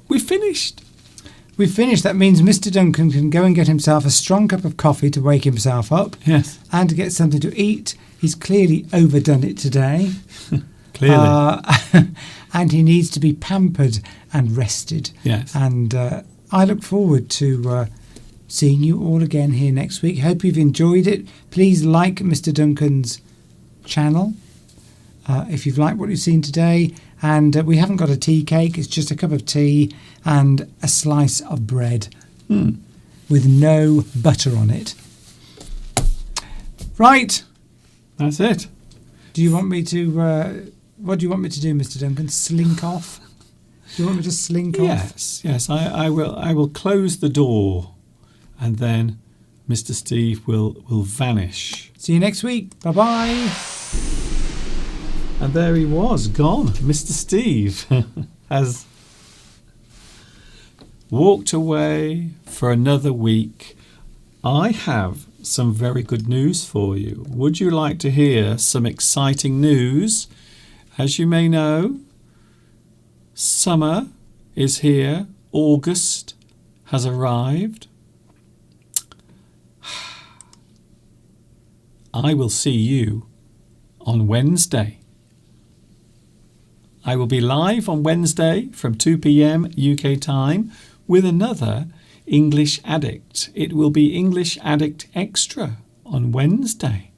A: We finished.
B: We finished. That means Mr. Duncan can go and get himself a strong cup of coffee to wake himself up.
A: Yes.
B: And to get something to eat. He's clearly overdone it today.
A: Clearly.
B: And he needs to be pampered and rested.
A: Yes.
B: And I look forward to seeing you all again here next week. Hope you've enjoyed it. Please like Mr. Duncan's channel if you've liked what you've seen today. And we haven't got a tea cake. It's just a cup of tea and a slice of bread with no butter on it. Right.
A: That's it.
B: Do you want me to... what do you want me to do, Mr. Duncan? Slink off? Do you want me to slink off?
A: Yes. I will close the door, and then Mr. Steve will vanish.
B: See you next week. Bye-bye.
A: And there he was, gone. Mr. Steve has walked away for another week. I have some very good news for you. Would you like to hear some exciting news? As you may know, summer is here. August has arrived. I will see you on Wednesday. I will be live on Wednesday from 2 p.m. UK time with another English Addict. It will be English Addict Extra on Wednesday.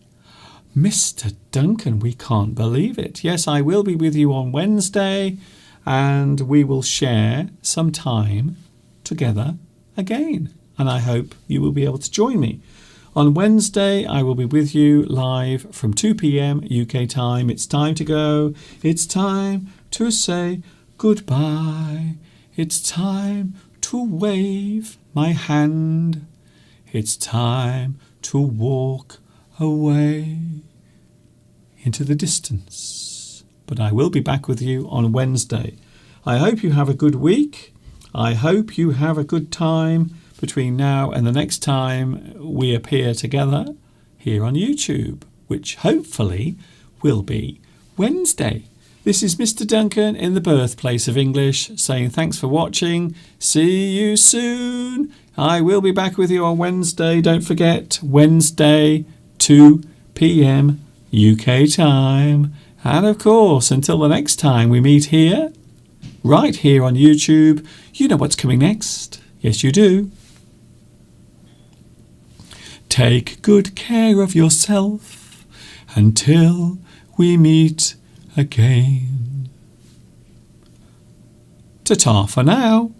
A: Mr. Duncan, we can't believe it. Yes, I will be with you on Wednesday, and we will share some time together again. And I hope you will be able to join me. On Wednesday, I will be with you live from 2 p.m. UK time. It's time to go. It's time to say goodbye. It's time to wave my hand. It's time to walk away into the distance. But I will be back with you on Wednesday. I hope you have a good week. I hope you have a good time between now and the next time we appear together here on YouTube, which hopefully will be Wednesday. This is Mr. Duncan in the birthplace of English saying thanks for watching. See you soon. I will be back with you on Wednesday. Don't forget, Wednesday, 2 p.m. UK time. And of course, until the next time we meet here, right here on YouTube, you know what's coming next. Yes, you do. Take good care of yourself until we meet again. Ta-ta for now.